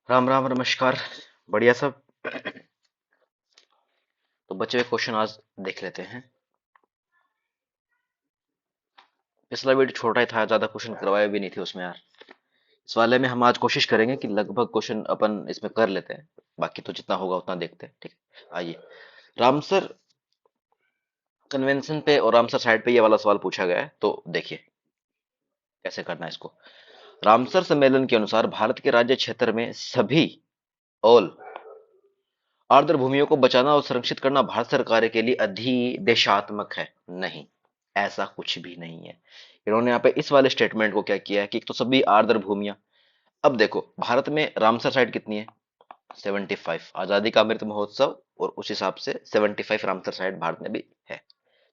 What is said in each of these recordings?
राम राम नमस्कार। बढ़िया सब। तो बचे हुए क्वेश्चन आज देख लेते हैं। पिछला वीडियो छोटा ही था, ज्यादा क्वेश्चन करवाए भी नहीं थे उसमें यार। इस वाले में हम आज कोशिश करेंगे कि लगभग क्वेश्चन अपन इसमें कर लेते हैं। बाकी तो जितना होगा उतना देखते हैं, ठीक है। आइए। रामसर कन्वेंशन पे और रामसर साइड पे ये वाला सवाल पूछा गया है, तो देखिए कैसे करना है इसको। रामसर सम्मेलन के अनुसार भारत के राज्य क्षेत्र में सभी ऑल आर्द्र भूमियों को बचाना और संरक्षित करना भारत सरकार के लिए अधिदेशात्मक है। नहीं, ऐसा कुछ भी नहीं है। इन्होंने यहाँ पे इस वाले स्टेटमेंट को क्या किया है कि एक तो सभी आर्द्र भूमियां। अब देखो भारत में रामसर साइट कितनी है? 75। आजादी का अमृत महोत्सव और उस हिसाब से 75 रामसर साइट भारत में भी है,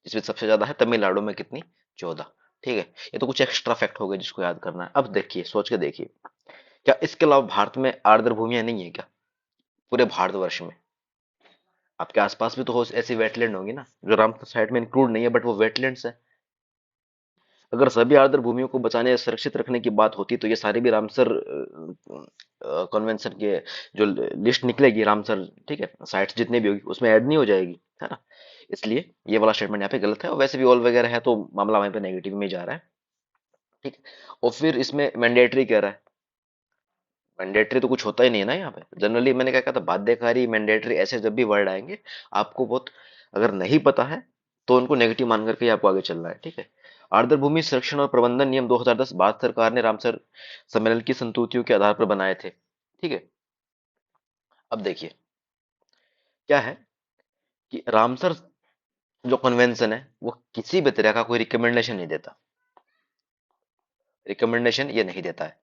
जिसमें सबसे ज्यादा है तमिलनाडु में कितनी? 14। ठीक है। ये तो कुछ एक्स्ट्रा फैक्ट हो गए जिसको याद करना है। अब देखिए, सोच के देखिए, क्या इसके अलावा भारत में आर्द्र भूमियां नहीं है क्या? पूरे भारतवर्ष में आपके आसपास भी तो हो ऐसी वेटलैंड होंगी ना, जो रामसर साइट में इंक्लूड नहीं है बट वो वेटलैंड्स है। अगर सभी आर्द्र भूमियों को बचाने या सुरक्षित रखने की बात होती तो ये सारी भी रामसर कन्वेंशन के जो लिस्ट निकलेगी रामसर, ठीक है, साइट्स जितने भी होगी उसमें ऐड नहीं हो जाएगी, है ना। इसलिए ये वाला स्टेटमेंट यहाँ पे गलत है, और वैसे भी ऑल वगैरह है तो मामला वहीं पे नेगेटिव में ही जा रहा है। ठीक है। और फिर इसमें मैंडेटरी कह रहा है। मैंडेटरी तो कुछ होता ही नहीं है ना यहाँ पे। जनरली मैंने क्या कहा था, बाध्यकारी मैंडेटरी ऐसे जब भी वर्ड आएंगे आपको बहुत, अगर नहीं पता है तो उनको नेगेटिव मान करके ही आपको आगे चलना है, ठीक है। आर्द्र भूमि संरक्षण और प्रबंधन नियम 2010 भारत सरकार ने रामसर सम्मेलन की संतुतियों के आधार पर बनाए थे, ठीक है। अब देखिए क्या है कि रामसर जो कन्वेंशन है वो किसी भी तरह का कोई रिकमेंडेशन नहीं देता। रिकमेंडेशन ये नहीं देता है।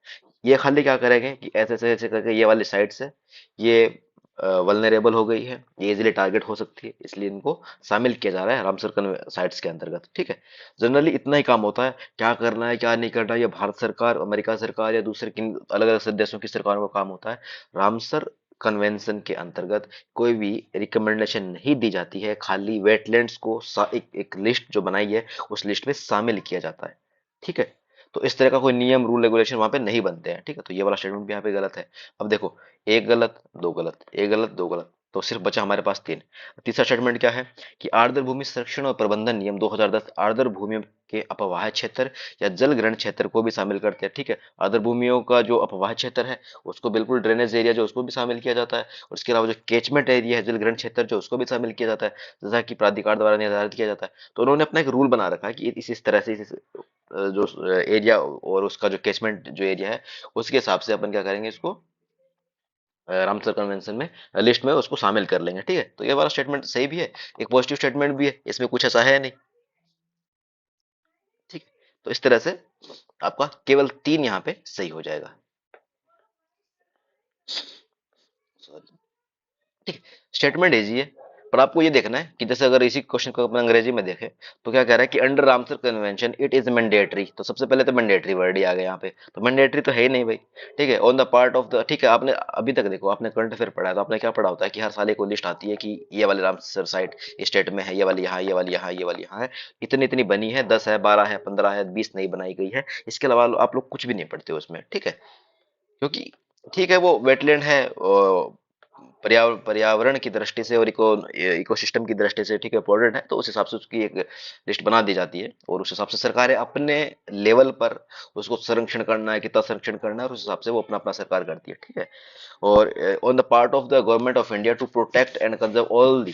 ये खाली क्या करेंगे कि ऐसे ऐसे ऐसे करके ये वाली साइट्स है, ये वल्नरेबल हो गई है, ये इजीली टारगेट हो सकती है, इसलिए इनको शामिल किया जा रहा है रामसर साइट्स के अंतर्गत, ठीक है। जनरली इतना ही काम होता है। क्या करना है क्या नहीं करना है, ये भारत सरकार, अमेरिका सरकार या दूसरे किन अलग अलग देशों की सरकारों का काम होता है। रामसर कन्वेंशन के अंतर्गत कोई भी रिकमेंडेशन नहीं दी जाती है, खाली वेटलैंड्स को एक लिस्ट जो बनाई है उस लिस्ट में शामिल किया जाता है, ठीक है। तो इस तरह का कोई नियम रूल रेगुलेशन वहां पे नहीं बनते हैं, ठीक है। तो ये वाला स्टेटमेंट भी यहाँ पे गलत है। अब देखो, एक गलत दो गलत, एक गलत दो गलत, तो सिर्फ बचा हमारे पास तीन। तीसरा स्टेटमेंट क्या है कि आर्द्र भूमि संरक्षण और प्रबंधन नियम 2010 आर्द्र भूमियों के अपवाह क्षेत्र या जल ग्रहण क्षेत्र को भी शामिल करते हैं, ठीक है। आर्द्र भूमियों का जो अपवाह क्षेत्र है उसको बिल्कुल, ड्रेनेज एरिया जो उसको भी शामिल किया जाता है, और इसके अलावा जो केचमेंट एरिया है, जल ग्रहण क्षेत्र जो, उसको भी शामिल किया जाता है, जैसा कि प्राधिकार द्वारा निर्धारित किया जाता है। तो उन्होंने अपना एक रूल बना रखा है कि इस तरह से जो एरिया और उसका जो कैचमेंट जो एरिया है उसके हिसाब से अपन क्या करेंगे इसको रामसर कन्वेंशन में लिस्ट में उसको शामिल कर लेंगे, ठीक है। तो ये वाला स्टेटमेंट सही भी है, एक पॉजिटिव स्टेटमेंट भी है, इसमें कुछ ऐसा है नहीं, ठीक है। तो इस तरह से आपका केवल तीन यहाँ पे सही हो जाएगा। Sorry। ठीक है। स्टेटमेंट इजी है, पर आपको ये देखना है कि जैसे अगर इसी क्वेश्चन को अपन अंग्रेजी में देखें तो क्या कह रहा है कि under Ramsar convention it is mandatory. तो सबसे पहले तो मैंडेटरी वर्ड ही आ गया यहाँ पे, तो मैंडेटरी तो है ही नहीं भाई। ठीक है। On the part of the, ठीक है, आपने अभी तक देखो, आपने करंट अफेयर पढ़ा है तो आपने क्या पढ़ा होता है कि हर साल एक लिस्ट आती है कि ये वाली रामसर साइट स्टेट में है, ये वाली यहाँ, ये वाली यहाँ, ये वाली यहाँ है, इतनी इतनी बनी है, 10 है, 12 है, 15 है, 20 नहीं बनाई गई है। इसके अलावा आप लोग कुछ भी नहीं पढ़ते उसमें, ठीक है। क्योंकि ठीक है वो वेटलैंड है, पर्यावरण की दृष्टि से और इकोसिस्टम की दृष्टि से, ठीक है, इंपॉर्टेंट है, तो उस हिसाब से उसकी एक लिस्ट बना दी जाती है, और उस हिसाब से सरकारें अपने लेवल पर उसको संरक्षण करना है, कितना संरक्षण करना है, और उस हिसाब से वो अपना अपना सरकार करती है, ठीक है। और on the part of the government of India to protect and conserve all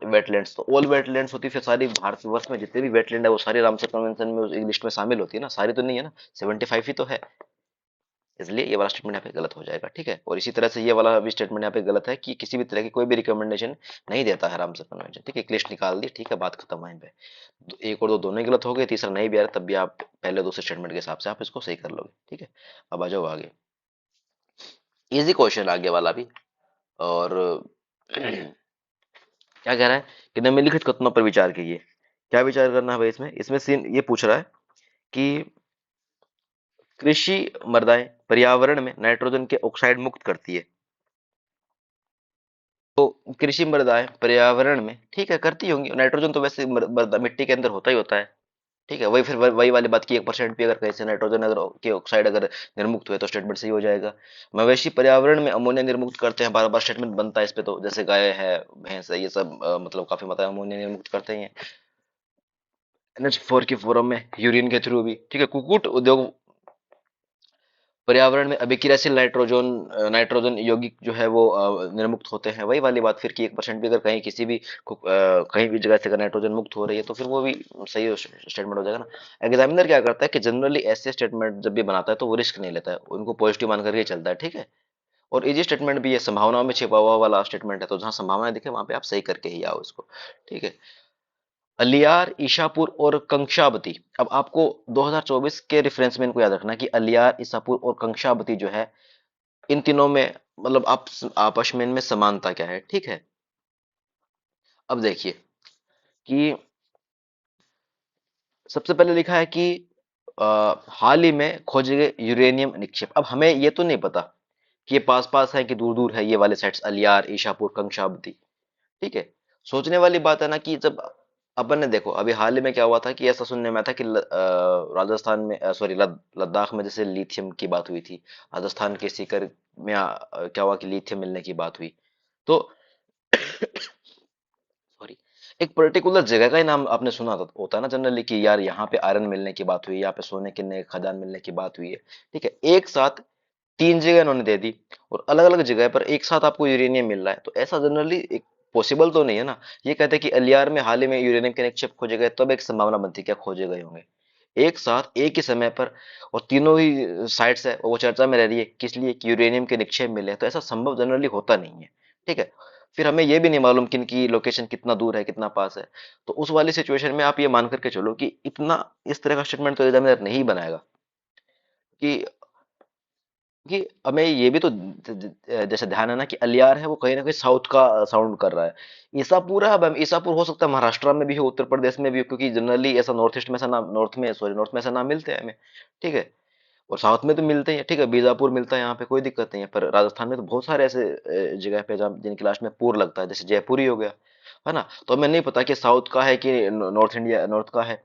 wetlands. तो ऑल वेटलैंड्स होती है फिर सारी भारतवर्ष में जितने भी वेटलैंड है वो सारी रामसर कन्वेंशन में उस लिस्ट में शामिल होती है ना, सारी तो नहीं है ना, 75 ही तो है। इसलिए ये वाला स्टेटमेंट यहाँ पे गलत हो जाएगा, ठीक है। और इसी तरह से ये वाला भी स्टेटमेंट यहाँ पे गलत है कि किसी भी तरह की कोई भी रिकमेंडेशन नहीं देता है रामसर कन्वेंशन, ठीक है। एक लिस्ट निकाल दी, ठीक है, बात खत्म वहीं पे। एक और दो दोनों ही गलत हो गए, तीसरा नहीं भी आ रहा तब भी आप पहले दूसरे स्टेटमेंट के हिसाब से आप इसको सही कर लोगे, ठीक है। अब आ जाओ आगे। इजी क्वेश्चन आगे वाला भी। और क्या कह रहा है कि निम्नलिखित कथनों पर विचार कीजिए। क्या विचार करना है भाई इसमें? इसमें सीन ये पूछ रहा है कि कृषि मृदाएं पर्यावरण में नाइट्रोजन के ऑक्साइड मुक्त करती है। तो कृषि मृदाएं पर्यावरण में, ठीक है, करती होंगी, नाइट्रोजन तो वैसे मिट्टी के अंदर होता ही होता है, ठीक है, वही फिर वही वाली बात की 1% भी अगर कहीं से नाइट्रोजन अगर के ऑक्साइड अगर निर्मुक्त हुए तो स्टेटमेंट सही हो जाएगा। मवेशी पर्यावरण में अमोनिया निर्मुक्त करते हैं, बार बार स्टेटमेंट बनता है इस पे, तो जैसे गाय है, भैंस है, ये सब मतलब काफी मात्रा में अमोनिया निर्मुक्त करते हैं NH4 की फॉर्म में, यूरिन के थ्रू भी। ठीक है, कुक्कुट उद्योग पर्यावरण में अभिक्रियाशील नाइट्रोजन नाइट्रोजन यौगिक जो है वो निर्मुक्त होते हैं। वही वाली बात फिर कि 1% भी अगर कहीं किसी भी कहीं भी जगह से अगर नाइट्रोजन मुक्त हो रही है तो फिर वो भी सही स्टेटमेंट हो जाएगा ना। एग्जामिनर क्या करता है कि जनरली ऐसे स्टेटमेंट जब भी बनाता है तो वो रिस्क नहीं लेता है, उनको पॉजिटिव मान करके चलता है। ठीक है, और इजी स्टेटमेंट भी है, संभावनाओं में छिपा हुआ वाला स्टेटमेंट है, तो जहां संभावना दिखे वहां पे आप सही करके ही आओ इसको। ठीक है, अलियार, ईशापुर और कंक्षाबती। अब आपको 2024 के रेफरेंस में इनको याद रखना कि अलियार, ईसापुर और कंक्षाबती जो है, इन तीनों में मतलब आप आपस में इनमें समानता क्या है। ठीक है, अब देखिए कि सबसे पहले लिखा है कि हाल ही में खोजे गए यूरेनियम निक्षेप। अब हमें ये तो नहीं पता कि ये पास पास है कि दूर दूर है, ये वाले साइट्स अलियार, ईशापुर, कंक्षाबती। ठीक है, सोचने वाली बात है ना कि जब अपन ने देखो अभी हाल ही में क्या हुआ था कि ऐसा सुनने में आया था कि राजस्थान में सॉरी लद्दाख में जैसे लिथियम की बात हुई थी, राजस्थान के सीकर में क्या हुआ कि लिथियम मिलने की बात हुई। तो सॉरी, एक पर्टिकुलर जगह का ही नाम आपने सुना होता है ना जनरली कि यार यहाँ पे आयरन मिलने की बात हुई, यहाँ पे सोने के नए खदान मिलने की बात हुई है। ठीक है, एक साथ तीन जगह इन्होंने दे दी और अलग अलग जगह पर एक साथ आपको यूरेनियम मिल रहा है, तो ऐसा जनरली एक पॉसिबल तो नहीं है ना। ये कहते हैं कि अलियार में हाल ही में यूरेनियम के निक्षेप खोजे गए, तब एक संभावना बनती है क्या खोजे गए होंगे एक साथ एक ही समय पर, और तीनों ही साइट्स है वो चर्चा में रह रही है किस लिए कि यूरेनियम के निक्षेप मिले हैं, तो ऐसा संभव जनरली होता नहीं है। ठीक है, फिर हमें यह भी नहीं मालूम कि इनकी लोकेशन कितना दूर है कितना पास है, तो उस वाली सिचुएशन में आप ये मान करके चलो कि इतना इस तरह का स्टेटमेंट तो एग्जामिनर नहीं बनाएगा कि कि हमें ये भी तो जैसे ध्यान है ना कि अलियार है वो कहीं ना कहीं साउथ का साउंड कर रहा है। ईसापुर है, अब हम ईसापुर हो सकता है महाराष्ट्र में भी हो, उत्तर प्रदेश में भी हो, क्योंकि जनरली ऐसा नॉर्थ ईस्ट में ऐसा नाम, नॉर्थ में ऐसा नाम मिलते हैं हमें। ठीक है, और साउथ में तो मिलते ही हैं। ठीक है, बीजापुर मिलता है यहाँ पे, कोई दिक्कत नहीं है, पर राजस्थान में तो बहुत सारे ऐसे जगह पे जहाँ जिनकी लास्ट में पुर लगता है, जैसे जयपुर ही हो गया, है ना। तो हमें नहीं पता कि साउथ का है कि नॉर्थ इंडिया नॉर्थ का है।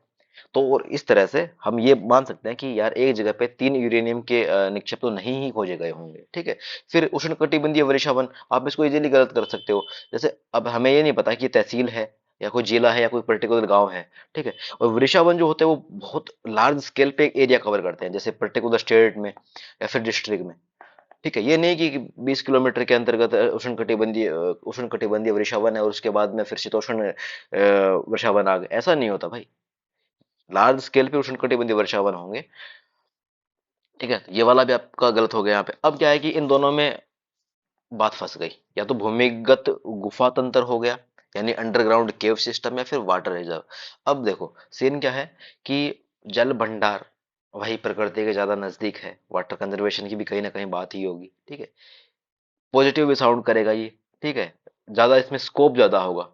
तो और इस तरह से हम ये मान सकते हैं कि यार एक जगह पे तीन यूरेनियम के निक्षेप तो नहीं ही खोजे गए होंगे। ठीक है, फिर उष्णकटिबंधीय वर्षावन, आप इसको इजीली गलत कर सकते हो। जैसे अब हमें ये नहीं पता कि तहसील है या कोई जिला है या कोई पर्टिकुलर गांव है। ठीक है, और वृषावन जो होते हैं वो बहुत लार्ज स्केल पे एक एरिया कवर करते हैं, जैसे पर्टिकुलर स्टेट में या फिर डिस्ट्रिक्ट में। ठीक है, ये नहीं कि 20 किलोमीटर के अंतर्गत उष्णकटिबंधीय वृषावन है और उसके बाद में फिर शीतोष्ण वृषावन आ गए, ऐसा नहीं होता भाई। लार्ज स्केल पे उष्णकटिबंधीय वर्षावन होंगे। ठीक है, ये वाला भी आपका गलत हो गया यहाँ पे। अब क्या है कि इन दोनों में बात फंस गई, या तो भूमिगत गुफा तंत्र हो गया यानी अंडरग्राउंड केव सिस्टम, या फिर वाटर रिजर्व। अब देखो सीन क्या है कि जल भंडार वही प्रकृति के ज्यादा नजदीक है, वाटर कंजर्वेशन की भी कहीं ना कहीं बात ही होगी। ठीक है, पॉजिटिव भी साउंड करेगा ये। ठीक है, ज्यादा इसमें स्कोप ज्यादा होगा,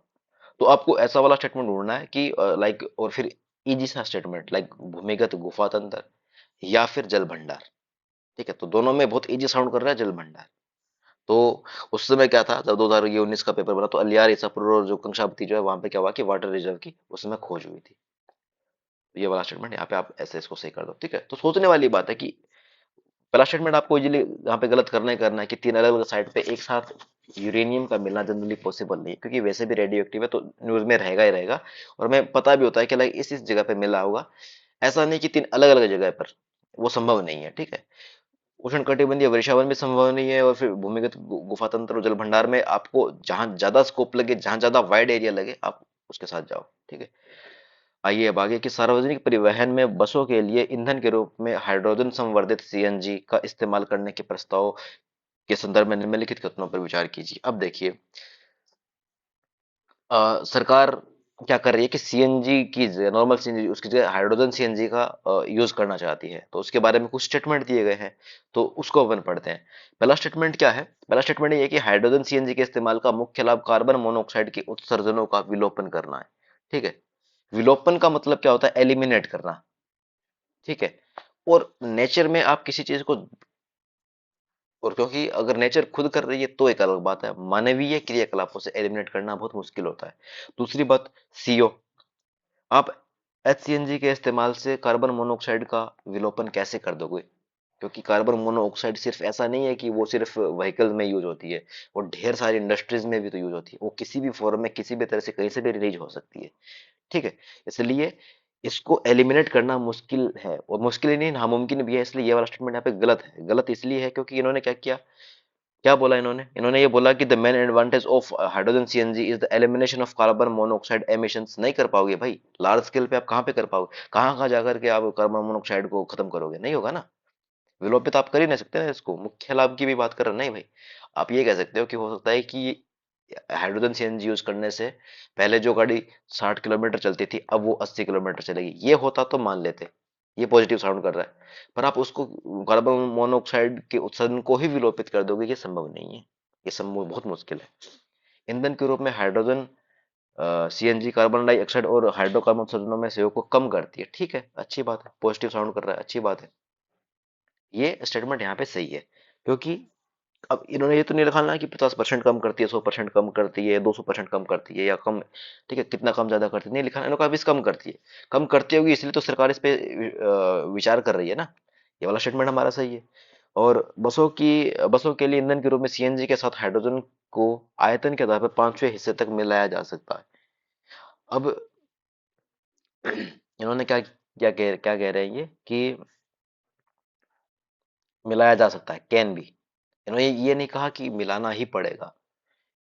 तो आपको ऐसा वाला स्टेटमेंट ढूंढना है कि लाइक, और फिर इजी सा स्टेटमेंट लाइक भूमिगत गुफा तंत्र या फिर जल भंडार। ठीक है, तो दोनों में बहुत इजी साउंड कर रहा है जल भंडार। तो उस समय क्या था जब 2019 का पेपर बना, तो अलियार ईसापुर और जो कंक्षापति जो है वहां पे क्या हुआ कि वाटर रिजर्व की उस समय खोज हुई थी। तो ये वाला स्टेटमेंट यहाँ पे आप ऐसे इसको सही कर दो। ठीक है, तो सोचने वाली बात है कि पहला स्टेटमेंट आपको इजीली यहाँ पे गलत करना ही करना है कि तीन अलग अलग साइड पे एक साथ यूरेनियम का मिलना जनरली पॉसिबल नहीं है, क्योंकि वैसे भी रेडियो एक्टिव है तो न्यूज में रहेगा ही रहेगा। और हमें पता भी होता है कि लाइक इस जगह पे मिला होगा, ऐसा नहीं कि तीन अलग अलग जगह पर, वो संभव नहीं है। ठीक है, उष्णकटिबंधीय वर्षावन भी संभव नहीं है, और फिर भूमिगत गुफा तंत्र और जल भंडार में आपको जहां ज्यादा स्कोप लगे, जहां ज्यादा वाइड एरिया लगे, आप उसके साथ जाओ। ठीक है, आइए अब आगे कि सार्वजनिक परिवहन में बसों के लिए ईंधन के रूप में हाइड्रोजन संवर्धित सीएनजी का इस्तेमाल करने के प्रस्ताव के संदर्भ में निम्नलिखित कथनों पर विचार कीजिए। अब देखिए सरकार क्या कर रही है कि सीएनजी की नॉर्मल सीएनजी उसकी जगह हाइड्रोजन सीएनजी का यूज करना चाहती है, तो उसके बारे में कुछ स्टेटमेंट दिए गए हैं, तो उसको अपन पढ़ते हैं। पहला स्टेटमेंट क्या है? पहला स्टेटमेंट ये है कि हाइड्रोजन सीएनजी के इस्तेमाल का मुख्य लाभ कार्बन मोनोऑक्साइड के उत्सर्जनों का विलोपन करना है। ठीक है, विलोपन का मतलब क्या होता है? एलिमिनेट करना। ठीक है, और नेचर में आप किसी चीज को, और क्योंकि अगर नेचर खुद कर रही है तो एक अलग बात है, मानवीय क्रियाकलापों से एलिमिनेट करना बहुत मुश्किल होता है। दूसरी बात, सीओ, आप HCNG के इस्तेमाल से कार्बन मोनोऑक्साइड का विलोपन कैसे कर दोगे? क्योंकि कार्बन मोनोऑक्साइड सिर्फ ऐसा नहीं है कि वो सिर्फ व्हीकल में यूज होती है, वो ढेर सारी इंडस्ट्रीज में भी तो यूज होती है, वो किसी भी फॉर्म में किसी भी तरह से कहीं से भी रिलीज हो सकती है। ठीक है, इसलिए इसको एलिमिनेट करना मुश्किल है, और मुश्किल ही नहीं नामुमकिन भी है। इसलिए ये वाला स्टेटमेंट यहाँ पे गलत है। गलत इसलिए है क्योंकि इन्होंने क्या किया, क्या बोला इन्होंने? इन्होंने ये बोला कि the main advantage of hydrogen CNG is the elimination of carbon monoxide emissions. नहीं कर पाओगे भाई, लार्ज स्केल पे आप कहाँ पे कर पाओगे? कहाँ कहाँ जाकर के आप कार्बन मोनोऑक्साइड को खत्म करोगे? नहीं होगा ना। विलोपित आप कर ही नहीं सकते ना इसको। मुख्य लाभ की भी बात कर रहे हैं नहीं भाई। आप ये कह सकते हो कि हो सकता है कि हाइड्रोजन सीएनजी यूज करने से पहले जो गाड़ी 60 किलोमीटर चलती थी अब वो 80 किलोमीटर चलेगी, ये होता तो मान लेते। ये पॉजिटिव साउंड कर रहा है। पर आप उसको कार्बन मोनोऑक्साइड के उत्सर्जन को ही विलोपित कर दोगे, ये संभव नहीं है। ये संभव बहुत मुश्किल है। ईंधन के रूप में हाइड्रोजन सीएनजी कार्बन डाइऑक्साइड और हाइड्रोकार्बन उत्सर्जनों में सहयोग को कम करती है। ठीक है, अच्छी बात है, पॉजिटिव साउंड कर रहा है, अच्छी बात है। ये स्टेटमेंट यहाँ पे सही है, क्योंकि अब इन्होंने ये तो नहीं लिखा ना कि 50% कम करती है, 100% कम करती है, 200% कम करती है या कम। ठीक है, कितना कम ज्यादा करती है नहीं लिखा ना, इन्होंने कहा बस कम करती है। कम करती होगी इसलिए तो सरकार इस पे विचार कर रही है ना। ये वाला स्टेटमेंट हमारा सही है। और बसों के लिए ईंधन के रूप में सीएनजी के साथ हाइड्रोजन को आयतन के आधार पर 5वें हिस्से तक मिलाया जा सकता है। अब इन्होंने क्या कह रहे हैं ये कि मिलाया जा सकता है, कैन भी। इन्होंने ये नहीं कहा कि मिलाना ही पड़ेगा,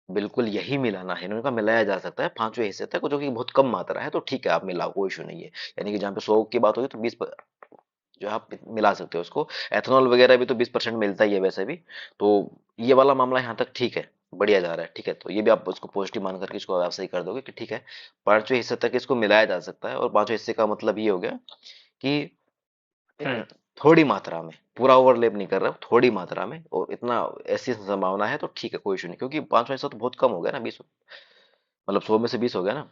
बिल्कुल यही मिलाना है। इन्होंने कहा मिलाया जा सकता है 5वें हिस्से तक, जो कि बहुत कम मात्रा है, तो ठीक है आप मिलाओ, कोई इशू नहीं है। यानी कि जहाँ पे 100 की बात होगी तो 20 जो है आप मिला सकते हो उसको। एथेनॉल वगैरह भी तो 20% मिलता ही है वैसे भी। तो ये वाला मामला यहाँ तक ठीक है, बढ़िया जा रहा है। ठीक है, तो ये भी आप उसको पॉजिटिव मान करके इसको आप सही कर दोगे कि ठीक है, 5वें हिस्से तक इसको मिलाया जा सकता है। और 5वें हिस्से का मतलब ये हो गया कि थोड़ी मात्रा में, पूरा ओवरलैप नहीं कर रहा हूँ, थोड़ी मात्रा में, और इतना ऐसी संभावना है तो ठीक है, कोई इशू नहीं। क्योंकि 5वां हिस्सा तो बहुत कम हो गया ना, 20, मतलब 100 में से 20 हो गया ना।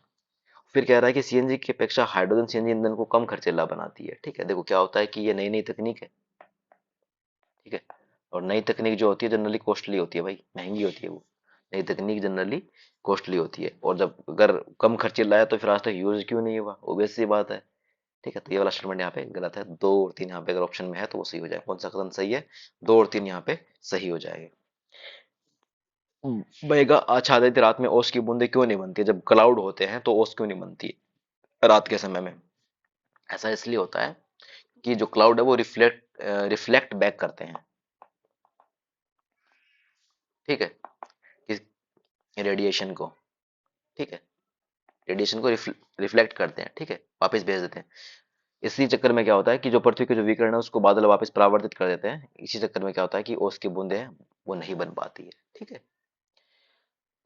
फिर कह रहा है कि सीएनजी की अपेक्षा हाइड्रोजन सीएनजी ईंधन को कम खर्चीला बनाती है। ठीक है, देखो क्या होता है कि ये नई नई तकनीक है। ठीक है, और नई तकनीक जो होती है जनरली कॉस्टली होती है भाई, महंगी होती है वो। नई तकनीक जनरली कॉस्टली होती है, और जब अगर कम खर्चीला है तो फिर आज तक यूज क्यों नहीं हुआ, ऑब्वियस सी बात है। ठीक है, तो ये वाला स्टेटमेंट यहाँ पे गलत है। 2 और 3 यहाँ पे अगर ऑप्शन में है तो वो सही हो जाए। कौन सा कदम सही है? 2 और 3 यहाँ पे सही हो जाएगा। मेघा आच्छादित रात में ओस की बूंदें क्यों नहीं बनती? जब क्लाउड होते हैं तो ओस क्यों नहीं बनती रात के समय में? ऐसा इसलिए होता है कि जो क्लाउड है वो रिफ्लेक्ट बैक करते हैं। ठीक है, इस रेडिएशन को। ठीक है, रेडिएशन को रिफ्लेक्ट करते हैं, ठीक है, वापस भेज देते हैं। इसी चक्कर में क्या होता है कि जो पृथ्वी के जो विकिरण है उसको बादल वापस परावर्तित कर देते हैं। इसी चक्कर में क्या होता है कि ओस की बूंदें हैं वो नहीं बन पाती है। ठीक है,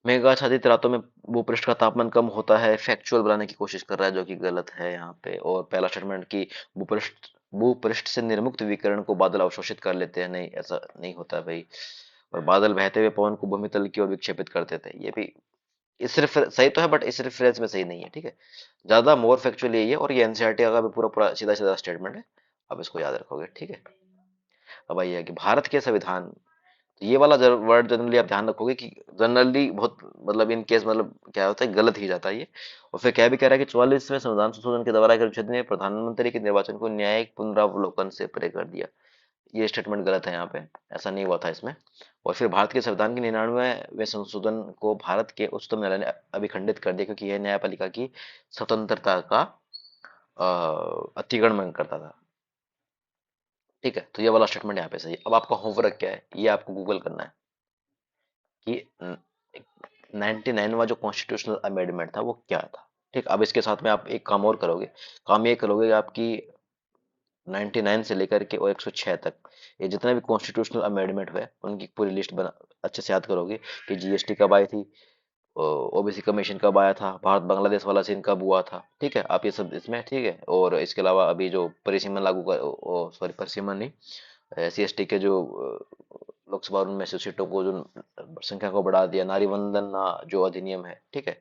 मेघाच्छादित रातों में भूपृष्ठ का तापमान कम होता है, फैक्चुअल बनाने की कोशिश कर रहा है, जो कि गलत है यहाँ पे। और पहला स्टेटमेंट की भूपृष्ठ भूपृष्ठ से निर्मुक्त विकिरण को बादल अवशोषित कर लेते हैं, नहीं ऐसा नहीं होता भाई। और बादल बहते हुए पवन को भूमि तल की ओर विक्षेपित कर देते हैं, ये भी इस सही तो है बट इस रेफरेंस में सही नहीं है। ठीक है, ज्यादा मोर फैक्चुअल यही है, और ये एनसीईआरटी का भी पूरा पूरा सीधा सीधा स्टेटमेंट है। अब इसको याद रखोगे। ठीक है, अब आइए कि भारत के संविधान। ये वाला वर्ड जनरली आप ध्यान रखोगे कि जनरली बहुत, मतलब इन केस मतलब क्या होता है, गलत ही जाता है ये। और फिर क्या भी कह रहा है कि 44वें संविधान संशोधन के द्वारा परिषद ने प्रधानमंत्री के निर्वाचन को न्यायिक पुनरावलोकन से परे कर दिया। ये स्टेटमेंट गलत है यहाँ पे, ऐसा नहीं हुआ था इसमें। और फिर भारत के संविधान के 99वें संशोधन को भारत के उच्चतम न्यायालय ने अभिखंडित कर दिया, क्योंकि यह न्यायपालिका की स्वतंत्रता का अतिक्रमण करता था। ठीक है, तो ये वाला स्टेटमेंट यहाँ पे सही है। अब आपका होमवर्क क्या है, ये आपको गूगल करना है कि 99वां जो कॉन्स्टिट्यूशनल अमेंडमेंट था वो क्या था। ठीक, अब इसके साथ में आप एक काम और करोगे। काम ये करोगे कि आपकी 99 से लेकर के और 106 तक ये जितने भी कॉन्स्टिट्यूशनल अमेंडमेंट हुए उनकी पूरी लिस्ट बना, अच्छे से याद करोगे कि जीएसटी कब आई थी, ओबीसी कमीशन कब आया था, भारत बांग्लादेश वाला सीन कब हुआ था। ठीक है, आप ये सब इसमें, ठीक है। और इसके अलावा अभी जो परिसीमन लागू कर, सॉरी परिसीमन नहीं, SC ST के जो लोकसभा उनमें से सीटों को जो संख्या को बढ़ा दिया, नारी वंदन जो अधिनियम है, ठीक है,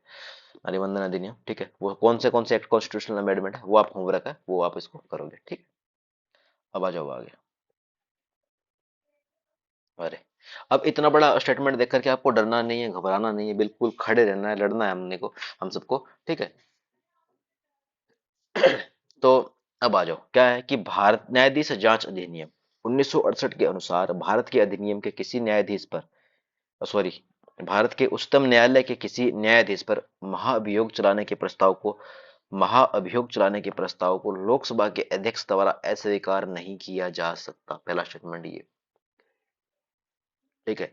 नारी वंदन अधिनियम, ठीक है, वो कौन से एक्ट कॉन्स्टिट्यूशनल अमेंडमेंट है, वो आप होमवर्क है, वो आप इसको करोगे। ठीक, अब आ जाओ आगे। अरे, अब इतना बड़ा स्टेटमेंट देख करके आपको डरना नहीं है, घबराना नहीं है, बिल्कुल खड़े रहना है, लड़ना है हमने को, हम सबको। ठीक है, तो अब आ जाओ, क्या है कि भारत न्यायाधीश जांच अधिनियम 1968 के अनुसार भारत के अधिनियम के किसी न्यायाधीश पर, सॉरी, भारत के उच्चतम न्यायालय के किसी न्यायाधीश पर महाअभियोग चलाने के प्रस्ताव को लोकसभा के अध्यक्ष द्वारा अस्वीकार नहीं किया जा सकता। पहला स्टेटमेंट ये, ठीक है।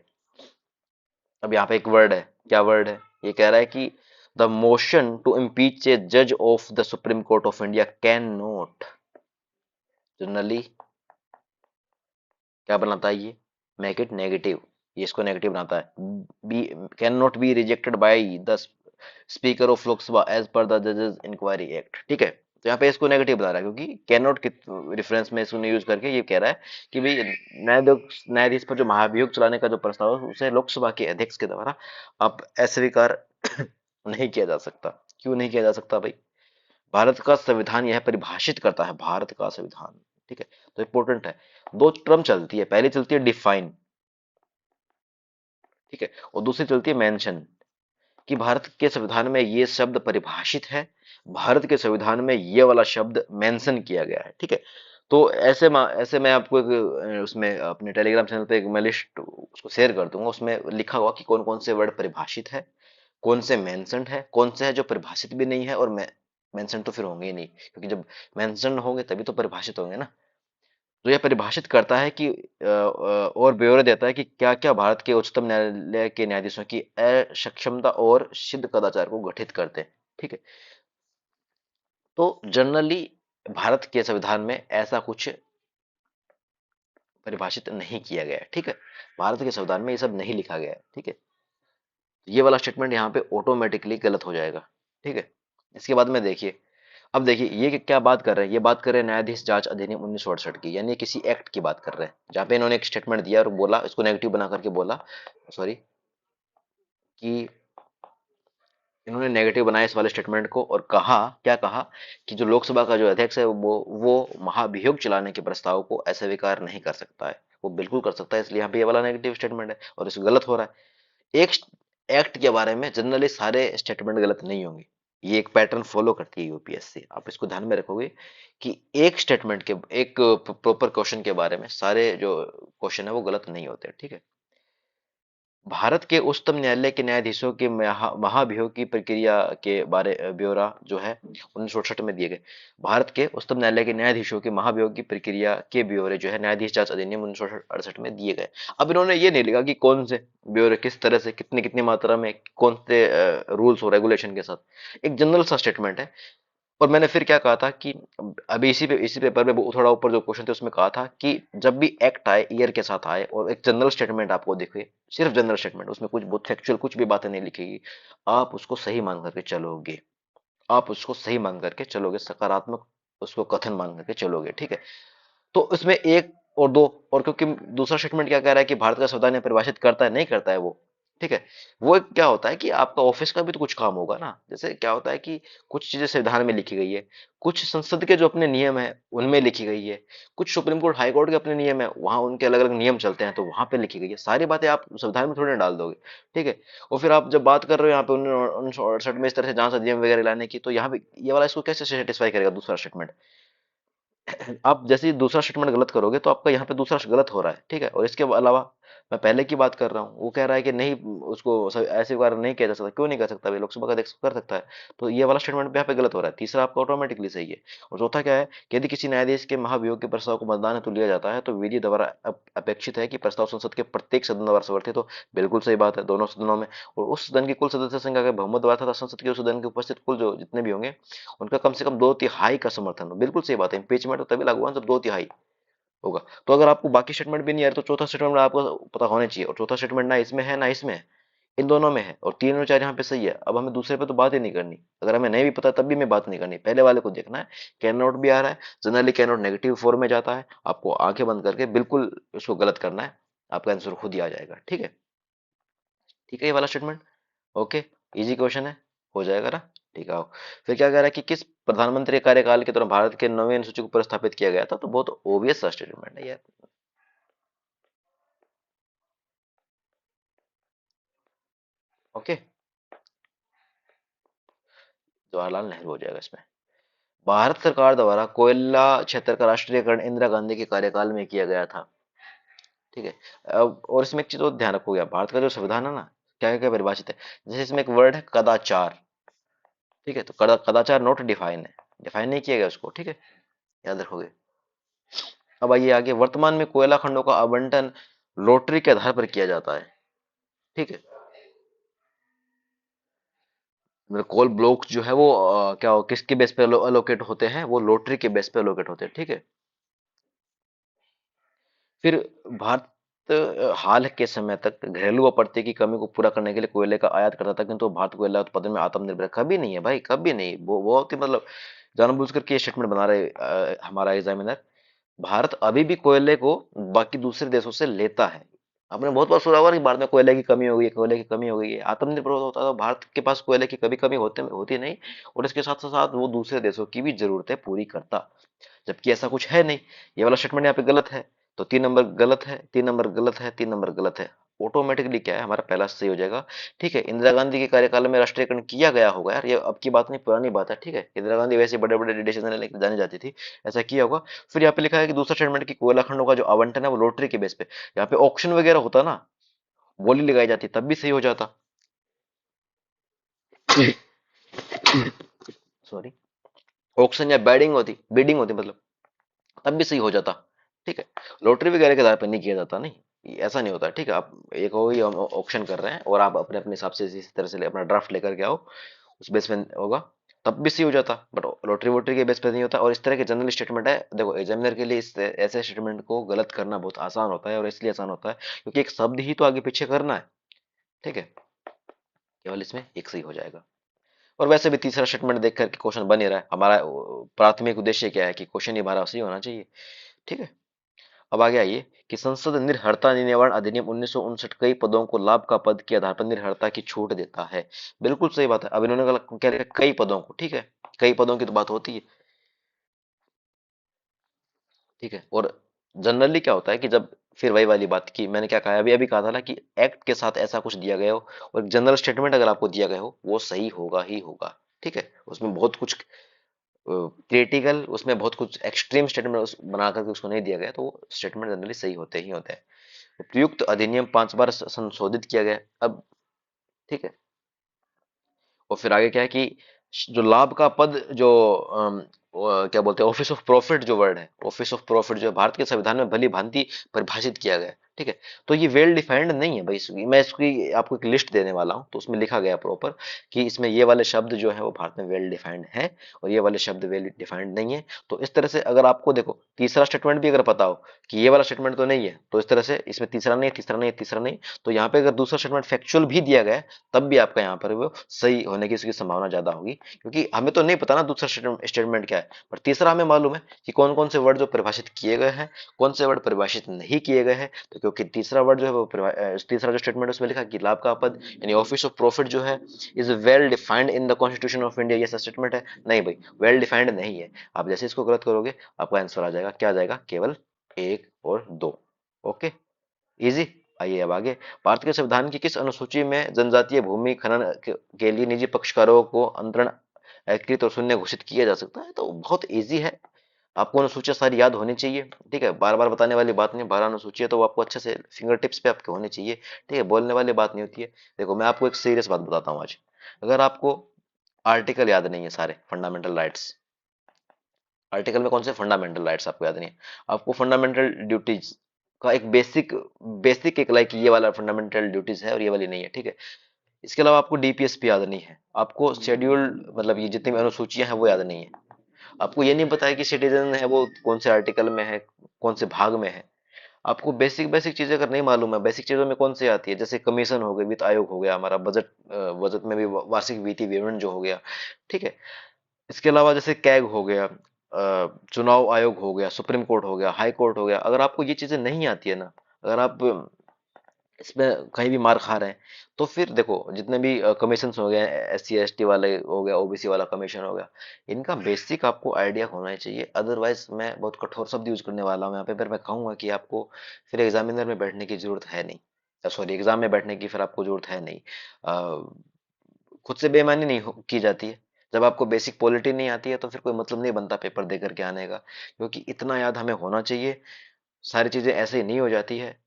अब यहाँ पे एक वर्ड है, क्या वर्ड है, ये कह रहा है कि द मोशन टू इम्पीच ए जज of the supreme court of India can not generally, क्या बनाता है ये, मेक इट नेगेटिव, ये इसको नेगेटिव बनाता है। B can not be rejected by the speaker of Lok Sabha as per the जजेस इंक्वायरी एक्ट, ठीक है। तो यहाँ पे इसको नेगेटिव बता रहा है, क्योंकि कैन नॉट के रेफरेंस में इसको यूज करके ये कह रहा है कि भाई न्यायाधीश पर जो महाभियोग चलाने का जो प्रस्ताव है उसे लोकसभा के अध्यक्ष के द्वारा आप अस्वीकार नहीं किया जा सकता। क्यों नहीं किया जा सकता भाई? भारत का संविधान यह परिभाषित करता है, भारत का संविधान, ठीक है। तो इंपॉर्टेंट है, दो टर्म चलती है, पहली चलती है डिफाइन, ठीक है, और दूसरी चलती है मेंशन, कि भारत के संविधान में ये शब्द परिभाषित है, भारत के संविधान में ये वाला शब्द मेंशन किया गया है, ठीक है। तो ऐसे मैं आपको एक उसमें अपने टेलीग्राम चैनल पे एक मैं लिस्ट उसको शेयर कर दूंगा, उसमें लिखा हुआ कि कौन कौन से वर्ड परिभाषित है, कौन से मेंशन्ड है, कौन से है जो परिभाषित भी नहीं है, और मेंशन तो फिर होंगे ही नहीं, क्योंकि जब मेंशन होंगे तभी तो परिभाषित होंगे ना। तो यह परिभाषित करता है कि और ब्यौरे देता है कि क्या क्या भारत के उच्चतम न्यायालय के न्यायाधीशों की अक्षमता और सिद्ध कदाचार को गठित करते हैं, ठीक है। तो जनरली भारत के संविधान में ऐसा कुछ परिभाषित नहीं किया गया है, ठीक है। भारत के संविधान में ये सब नहीं लिखा गया है, ठीक है। ये वाला स्टेटमेंट यहाँ पे ऑटोमेटिकली गलत हो जाएगा, ठीक है। इसके बाद में देखिए, अब देखिए ये क्या बात कर रहे हैं, ये बात कर रहे हैं न्यायाधीश जांच अधिनियम 1968 की, यानी किसी एक्ट की बात कर रहे हैं, जहां पे इन्होंने एक स्टेटमेंट दिया और बोला, इसको नेगेटिव बना करके बोला, सॉरी, कि इन्होंने नेगेटिव बनाया इस वाले स्टेटमेंट को, और कहा, क्या कहा, कि जो लोकसभा का जो अध्यक्ष है वो महाभियोग चलाने के प्रस्ताव को अस्वीकार नहीं कर सकता है, वो बिल्कुल कर सकता है, इसलिए यहाँ पे ये वाला नेगेटिव स्टेटमेंट है और इसको गलत हो रहा है। एक एक्ट के बारे में जनरली सारे स्टेटमेंट गलत नहीं होंगे, ये एक पैटर्न फॉलो करती है यूपीएससी, आप इसको ध्यान में रखोगे कि एक स्टेटमेंट के, एक प्रॉपर क्वेश्चन के बारे में सारे जो क्वेश्चन है वो गलत नहीं होते, ठीक है। भारत के उच्चतम न्यायालय के न्यायाधीशों के महाभियोग की प्रक्रिया के बारे ब्यौरा जो है 1968 में दिए गए। भारत के उच्चतम न्यायालय के न्यायाधीशों के महाभियोग की प्रक्रिया के ब्यौरे जो है न्यायाधीश जांच अधिनियम 1968 में दिए गए। अब इन्होंने ये नहीं लिखा कि कौन से ब्यौरे, किस तरह से, कितनी कितनी मात्रा में, कौन से रूल्स और रेगुलेशन के साथ, एक जनरल सा स्टेटमेंट है। और मैंने फिर क्या कहा था कि अभी इसी पेपर में वो थोड़ा ऊपर जो क्वेश्चन थे उसमें कहा था कि जब भी एक्ट आए ईयर के साथ आए और एक जनरल स्टेटमेंट आपको दिखे, सिर्फ जनरल स्टेटमेंट, उसमें कुछ बहुत फैक्चुअल कुछ भी बातें नहीं लिखेगी, आप उसको सही मान करके चलोगे, आप उसको सही मान करके चलोगे, सकारात्मक उसको कथन मान करके चलोगे, ठीक है। तो इसमें एक और दो, और क्योंकि दूसरा स्टेटमेंट क्या कह रहा है कि भारत का संविधान परिभाषित करता है, नहीं करता है वो, ठीक है। वो एक क्या होता है कि आपका ऑफिस का भी तो कुछ काम होगा ना, जैसे क्या होता है कि कुछ चीजें संविधान में लिखी गई है, कुछ संसद के जो अपने नियम है उनमें लिखी गई है, कुछ सुप्रीम कोर्ट हाई कोर्ट के अपने नियम है, वहां उनके अलग अलग नियम चलते हैं तो वहां पे लिखी गई है, सारी बातें आप संविधान में थोड़ी ना डाल दोगे, ठीक है। और फिर आप जब बात कर रहे हो यहाँ पे 1968 में इस तरह से जांच अधिनियम वगैरह लाने की, तो यहाँ पे ये वाला इसको कैसे सेटिस्फाई करेगा दूसरा स्टेटमेंट? आप जैसे ही दूसरा स्टेटमेंट गलत करोगे तो आपका यहाँ पे दूसरा गलत हो रहा है, ठीक है। और इसके अलावा मैं पहले की बात कर रहा हूँ, वो कह रहा है कि नहीं, उसको ऐसे बार नहीं किया जा सकता, क्यों नहीं कर सकता भाई, लोकसभा का अध्यक्ष कर सकता है। तो ये वाला स्टेटमेंट यहाँ पे गलत हो रहा है, तीसरा आपका ऑटोमेटिकली सही है। और चौथा क्या है कि यदि किसी न्यायाधीश के महाभियोग के प्रस्ताव को मतदान हेतु लिया जाता है तो विधि द्वारा अपेक्षित है कि प्रस्ताव संसद के प्रत्येक सदन द्वारा समर्थित हो। बिल्कुल सही बात है, दोनों सदनों में, और उस सदन की कुल सदस्य संख्या के बहुमत द्वारा तथा संसद के उस सदन के उपस्थित कुल जो जितने भी होंगे उनका कम से कम दो तिहाई का समर्थन हो। बिल्कुल सही बात है, इम्पीचमेंट तो तभी लागू होगा जब दो तिहाई होगा। तो अगर आपको बाकी स्टेटमेंट भी नहीं आ रहा तो चौथा स्टेटमेंट आपको पता होना चाहिए, और चौथा स्टेटमेंट ना इसमें है ना इसमें है, इन दोनों में है, और तीन और चार यहाँ पे सही है। अब हमें दूसरे पे तो बात ही नहीं करनी, अगर हमें नहीं भी पता तब भी हमें बात नहीं करनी, पहले वाले को देखना है। कैन नॉट भी आ रहा है, generally can not negative form में जाता है, आपको आंखें बंद करके बिल्कुल उसको गलत करना है, आपका आंसर खुद ही आ जाएगा, ठीक है। ठीक है, ये वाला स्टेटमेंट ओके, इजी क्वेश्चन है, हो जाएगा ना, ठीक है। आओ, फिर क्या कह रहा है कि किस प्रधानमंत्री कार्यकाल के दौरान भारत के नवीन सूची को प्रस्थापित किया गया था, तो बहुत ओबियस सा स्टेटमेंट है यार, ओके, जवाहरलाल नेहरू हो जाएगा इसमें। भारत सरकार द्वारा कोयला क्षेत्र का राष्ट्रीयकरण इंदिरा गांधी के कार्यकाल में किया गया था। ठीक है। अब और इसमें एक चीज और ध्यान रखोगे आप, भारत का जो संविधान है ना, क्या क्या परिभाषित है। जैसे इसमें एक वर्ड है कदाचार। ठीक है, तो कदाचार नोट डिफाइन है, डिफाइन नहीं किया गया उसको। ठीक है, याद रखोगे। अब आइए आगे, वर्तमान में कोयला खंडों का आवंटन लॉटरी के आधार पर किया जाता है। ठीक है, मतलब कोल ब्लॉक जो है वो क्या किसके बेस पे अलोकेट होते हैं, वो लॉटरी के बेस पे अलोकेट होते हैं। ठीक है। फिर भारत हाल के समय तक घरेलू आपूर्ति की कमी को पूरा करने के लिए कोयले का आयात करता था, किंतु भारत कोयला उत्पादन में आत्मनिर्भर कभी नहीं है भाई, कभी नहीं। वो बहुत ही मतलब जानबूझ करके ये स्टेटमेंट बना रहे हमारा एग्जामिनर। भारत अभी भी कोयले को बाकी दूसरे देशों से लेता है। आपने बहुत बार सुना होगा कि भारत में कोयले की कमी हो गई है, कोयले की कमी हो गई है। आत्मनिर्भर होता तो भारत के पास कोयले की कभी कमी होती नहीं, और इसके साथ साथ वो दूसरे देशों की भी जरूरतें पूरी करता, जबकि ऐसा कुछ है नहीं। ये वाला स्टेटमेंट यहाँ पे गलत है, तो 3 नंबर गलत है, 3 नंबर गलत है, 3 नंबर गलत है। ऑटोमेटिकली क्या है, हमारा पहला सही हो जाएगा। ठीक है, इंदिरा गांधी के कार्यकाल में राष्ट्रीयकरण किया गया होगा यार, ये अब की बात नहीं, पुरानी बात है। ठीक है, इंदिरा गांधी वैसे बड़े बड़े डिसीजन लेकर जानी जाती थी, ऐसा किया होगा। फिर यहाँ पे लिखा है कि दूसरा स्टेटमेंट की कोयला खंडों का जो आवंटन है वो लॉटरी के बेस पे, यहाँ पे ऑक्शन वगैरह होता ना, बोली लगाई जाती, तब भी सही हो जाता। सॉरी, ऑक्शन या बिडिंग होती मतलब, तब भी सही हो जाता। ठीक है, लॉटरी वगैरह के आधार पर नहीं किया जाता, नहीं ऐसा नहीं होता। ठीक है, आप एक हो ही ऑप्शन कर रहे हैं और आप अपने अपने हिसाब से इसी तरह से अपना ड्राफ्ट लेकर के आओ, उस बेस पे होगा, तब भी सही हो जाता। बट लॉटरी वोटरी के बेस पे नहीं होता। और इस तरह के जनरल स्टेटमेंट है, देखो एग्जामिनर के लिए इस ऐसे स्टेटमेंट को गलत करना बहुत आसान होता है, और इसलिए आसान होता है क्योंकि एक शब्द ही तो आगे पीछे करना है। ठीक है, केवल इसमें एक सही हो जाएगा। और वैसे भी तीसरा स्टेटमेंट देख करके क्वेश्चन बन ही रहा है, हमारा प्राथमिक उद्देश्य क्या है कि क्वेश्चन ही हमारा सही होना चाहिए। ठीक है, अब आगे आइए कि संसद निर्हरता निवारण अधिनियम 1959 कई पदों को लाभ का पद के आधार पर निर्हरता की छूट देता है। बिल्कुल सही बात है। अब इन्होंने क्या लिखा, कई पदों को। ठीक है, कई पदों की तो बात होती है। ठीक है, और जनरली क्या होता है कि जब, फिर वही वाली बात की मैंने क्या कहा, अभी अभी कहा था ना कि एक्ट के साथ ऐसा कुछ दिया गया हो और जनरल स्टेटमेंट अगर आपको दिया गया हो, वो सही होगा ही होगा। ठीक है, उसमें बहुत कुछ क्रिटिकल, उसमें बहुत कुछ एक्सट्रीम स्टेटमेंट बना करके उसको नहीं दिया गया, तो वो स्टेटमेंट जनरली सही होते ही होते हैं। उपयुक्त अधिनियम 5 बार संशोधित किया गया अब। ठीक है, और फिर आगे क्या है कि जो लाभ का पद जो क्या बोलते हैं, ऑफिस ऑफ प्रॉफिट जो वर्ड है, ऑफिस ऑफ प्रॉफिट जो है भारत के संविधान में भली भांति परिभाषित किया गया है। ठीक है, तो ये वेल डिफाइंड नहीं है भाई। मैं इसकी आपको एक लिस्ट देने वाला हूँ, तो उसमें लिखा गया प्रॉपर कि इसमें ये वाले शब्द जो है वो भारत में वेल डिफाइंड है, और ये वाले शब्द वेल डिफाइंड नहीं है। तो इस तरह से अगर आपको देखो तीसरा स्टेटमेंट भी अगर पता हो कि ये वाला स्टेटमेंट तो नहीं है, तो इस तरह से इसमें तीसरा नहीं, तीसरा नहीं, तीसरा नहीं, तो यहाँ पे अगर दूसरा स्टेटमेंट फैक्चुअल भी दिया गया है, तब भी आपका यहाँ पर वो सही होने की इसकी संभावना ज्यादा होगी, क्योंकि हमें तो नहीं पता ना दूसरा स्टेटमेंट क्या है, पर तीसरा हमें मालूम है कि कौन कौन से वर्ड जो परिभाषित किए गए हैं, कौन से वर्ड परिभाषित नहीं किए गए हैं। तो क्योंकि तीसरा वर्ड जो है वो तीसरा जो स्टेटमेंट उसमें लिखा कि लाभ का पद यानी ऑफिस ऑफ प्रॉफिट जो है is well defined in the constitution of India, ये स्टेटमेंट है। नहीं भाई, वेल डिफाइंड नहीं है। आप जैसे इसको गलत करोगे, आपका आंसर आ जाएगा, क्या आ जाएगा, केवल 1 और 2। Okay, easy. आइए अब आगे, भारत के संविधान की किस अनुसूची में जनजातीय भूमि खनन के लिए निजी पक्षकारों को अंतरण एकीकृत और शून्य घोषित किया जा सकता है। तो बहुत इजी है, आपको अनुसूचियां सारी याद होनी चाहिए। ठीक है, बार बार बताने वाली बात नहीं, 12 अनुसूचियां तो वो आपको अच्छे से फिंगर टिप्स पे आपके होनी चाहिए। ठीक है, बोलने वाली बात नहीं होती है। देखो मैं आपको एक सीरियस बात बताता हूँ आज, अगर आपको आर्टिकल याद नहीं है सारे फंडामेंटल राइट्स, आर्टिकल में कौन से फंडामेंटल राइट्स आपको याद नहीं है, आपको फंडामेंटल ड्यूटीज का एक बेसिक बेसिक एक लाइक ये वाला फंडामेंटल ड्यूटीज है और ये वाली नहीं है। ठीक है, इसके अलावा आपको डीपीएसपी याद नहीं है, आपको शेड्यूल्ड मतलब ये जितनी भी अनुसूचियां हैं वो याद नहीं है, आपको ये नहीं पता है कि सिटीजन है वो कौन से आर्टिकल में है, कौन से भाग में है। आपको बेसिक बेसिक चीजें अगर नहीं मालूम है, बेसिक चीजों में कौन सी आती है, जैसे कमीशन हो गई, वित्त आयोग हो गया, हमारा बजट, बजट में भी वार्षिक वित्तीय विवरण जो हो गया। ठीक है, इसके अलावा जैसे कैग हो गया, चुनाव आयोग हो गया, सुप्रीम कोर्ट हो गया, हाई कोर्ट हो गया, अगर आपको ये चीजें नहीं आती है ना, अगर आप इसमें कहीं भी मार खा रहे हैं, तो फिर देखो जितने भी कमीशन हो गए, एस सी एस टी वाले हो गया, ओबीसी वाला कमीशन हो गया, इनका बेसिक आपको आइडिया होना ही चाहिए। अदरवाइज मैं बहुत कठोर शब्द यूज करने वाला हूँ यहाँ पे, फिर मैं कहूंगा कि आपको फिर एग्जामिनर में बैठने की जरूरत है नहीं, सॉरी एग्जाम में बैठने की फिर आपको जरूरत है नहीं। खुद से बेईमानी नहीं की जाती है, जब आपको बेसिक पॉलिटी नहीं आती है तो फिर कोई मतलब नहीं बनता पेपर दे करके आने का, क्योंकि इतना याद हमें होना चाहिए। सारी चीजें ऐसे ही नहीं हो जाती है।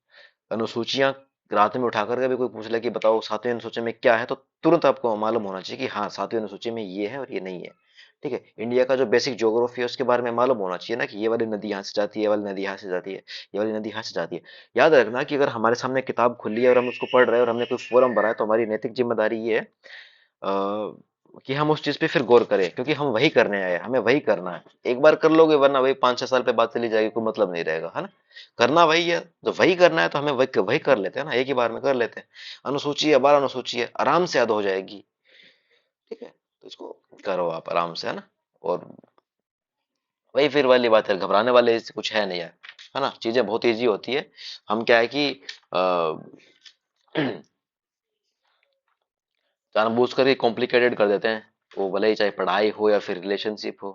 अनुसूचियां रात में उठा करके भी कोई पूछ ले कि बताओ सातवीं अनुसूची में क्या है, तो तुरंत आपको मालूम होना चाहिए कि हाँ सातवीं अनुसूची में ये है और ये नहीं है। ठीक है, इंडिया का जो बेसिक ज्योग्राफी है उसके बारे में मालूम होना चाहिए ना, कि ये वाली नदी यहाँ से जाती है, ये वाली नदी यहाँ से जाती है, ये वाली नदी यहाँ से जाती है। याद रखना कि अगर हमारे सामने किताब खुली है और हम उसको पढ़ रहे हैं और हमने कोई फोरम भरा है, तो हमारी नैतिक जिम्मेदारी ये है कि हम उस चीज पे फिर गौर करें, क्योंकि हम वही करने आए हैं, हमें वही करना है। एक बार कर लोगे, वरना वही 5-6 साल पे बात चली जाएगी, कोई मतलब नहीं रहेगा, है ना। करना वही है, तो वही करना है तो हमें वही वही कर लेते हैं ना, एक ही बार में कर लेते हैं। अनुसूची है, 12 अनुसूची है, आराम से याद हो जाएगी। ठीक है, तो इसको करो आप आराम से, है ना। और वही फिर वाली बात है, घबराने वाले इससे कुछ है नहीं, है ना, चीजें बहुत इजी होती है। हम क्या है कि जानबूझ कर कॉम्प्लिकेटेड कर देते हैं, वो भले ही चाहे पढ़ाई हो या फिर रिलेशनशिप हो।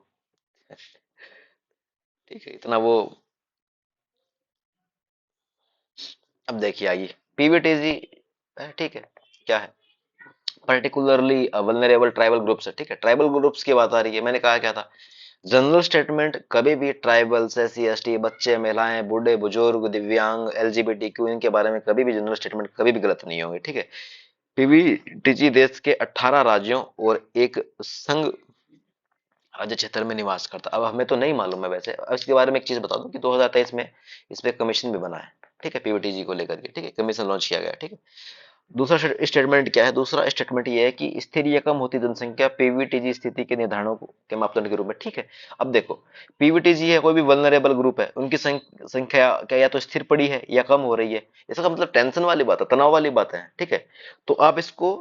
ठीक है, इतना वो। अब देखिए आइए, पीवीटीजी, ठीक है, क्या है, पर्टिकुलरली वल्नरेबल ट्राइबल ग्रुप्स है। ठीक है, ट्राइबल ग्रुप्स की बात आ रही है, मैंने कहा क्या था, जनरल स्टेटमेंट कभी भी ट्राइबल्स, SC ST, बच्चे, महिलाएं, बूढ़े, बुजुर्ग, दिव्यांग, LGBTQ, इनके बारे में कभी भी जनरल स्टेटमेंट कभी भी गलत नहीं होंगे। ठीक है, पीवीटीजी देश के 18 राज्यों और एक संघ राज्य क्षेत्र में निवास करता। अब हमें तो नहीं मालूम है वैसे, अब इसके बारे में एक चीज बता दूं कि 2023 में इस पे कमीशन भी बना है। ठीक है, पीवीटीजी को लेकर के, ठीक है, कमीशन लॉन्च किया गया है। ठीक है, दूसरा स्टेटमेंट क्या है, दूसरा स्टेटमेंट ये है कि स्थिर या कम होती जनसंख्या पीवीटीजी स्थिति के निर्धारणों के मापदंड के रूप में। ठीक है, अब देखो, पीवीटीजी है, कोई भी वल्नरेबल ग्रुप है, उनकी संख्या क्या या तो स्थिर पड़ी है या कम हो रही है, इसका मतलब टेंशन वाली बात है, तनाव वाली बात है। ठीक है, तो आप इसको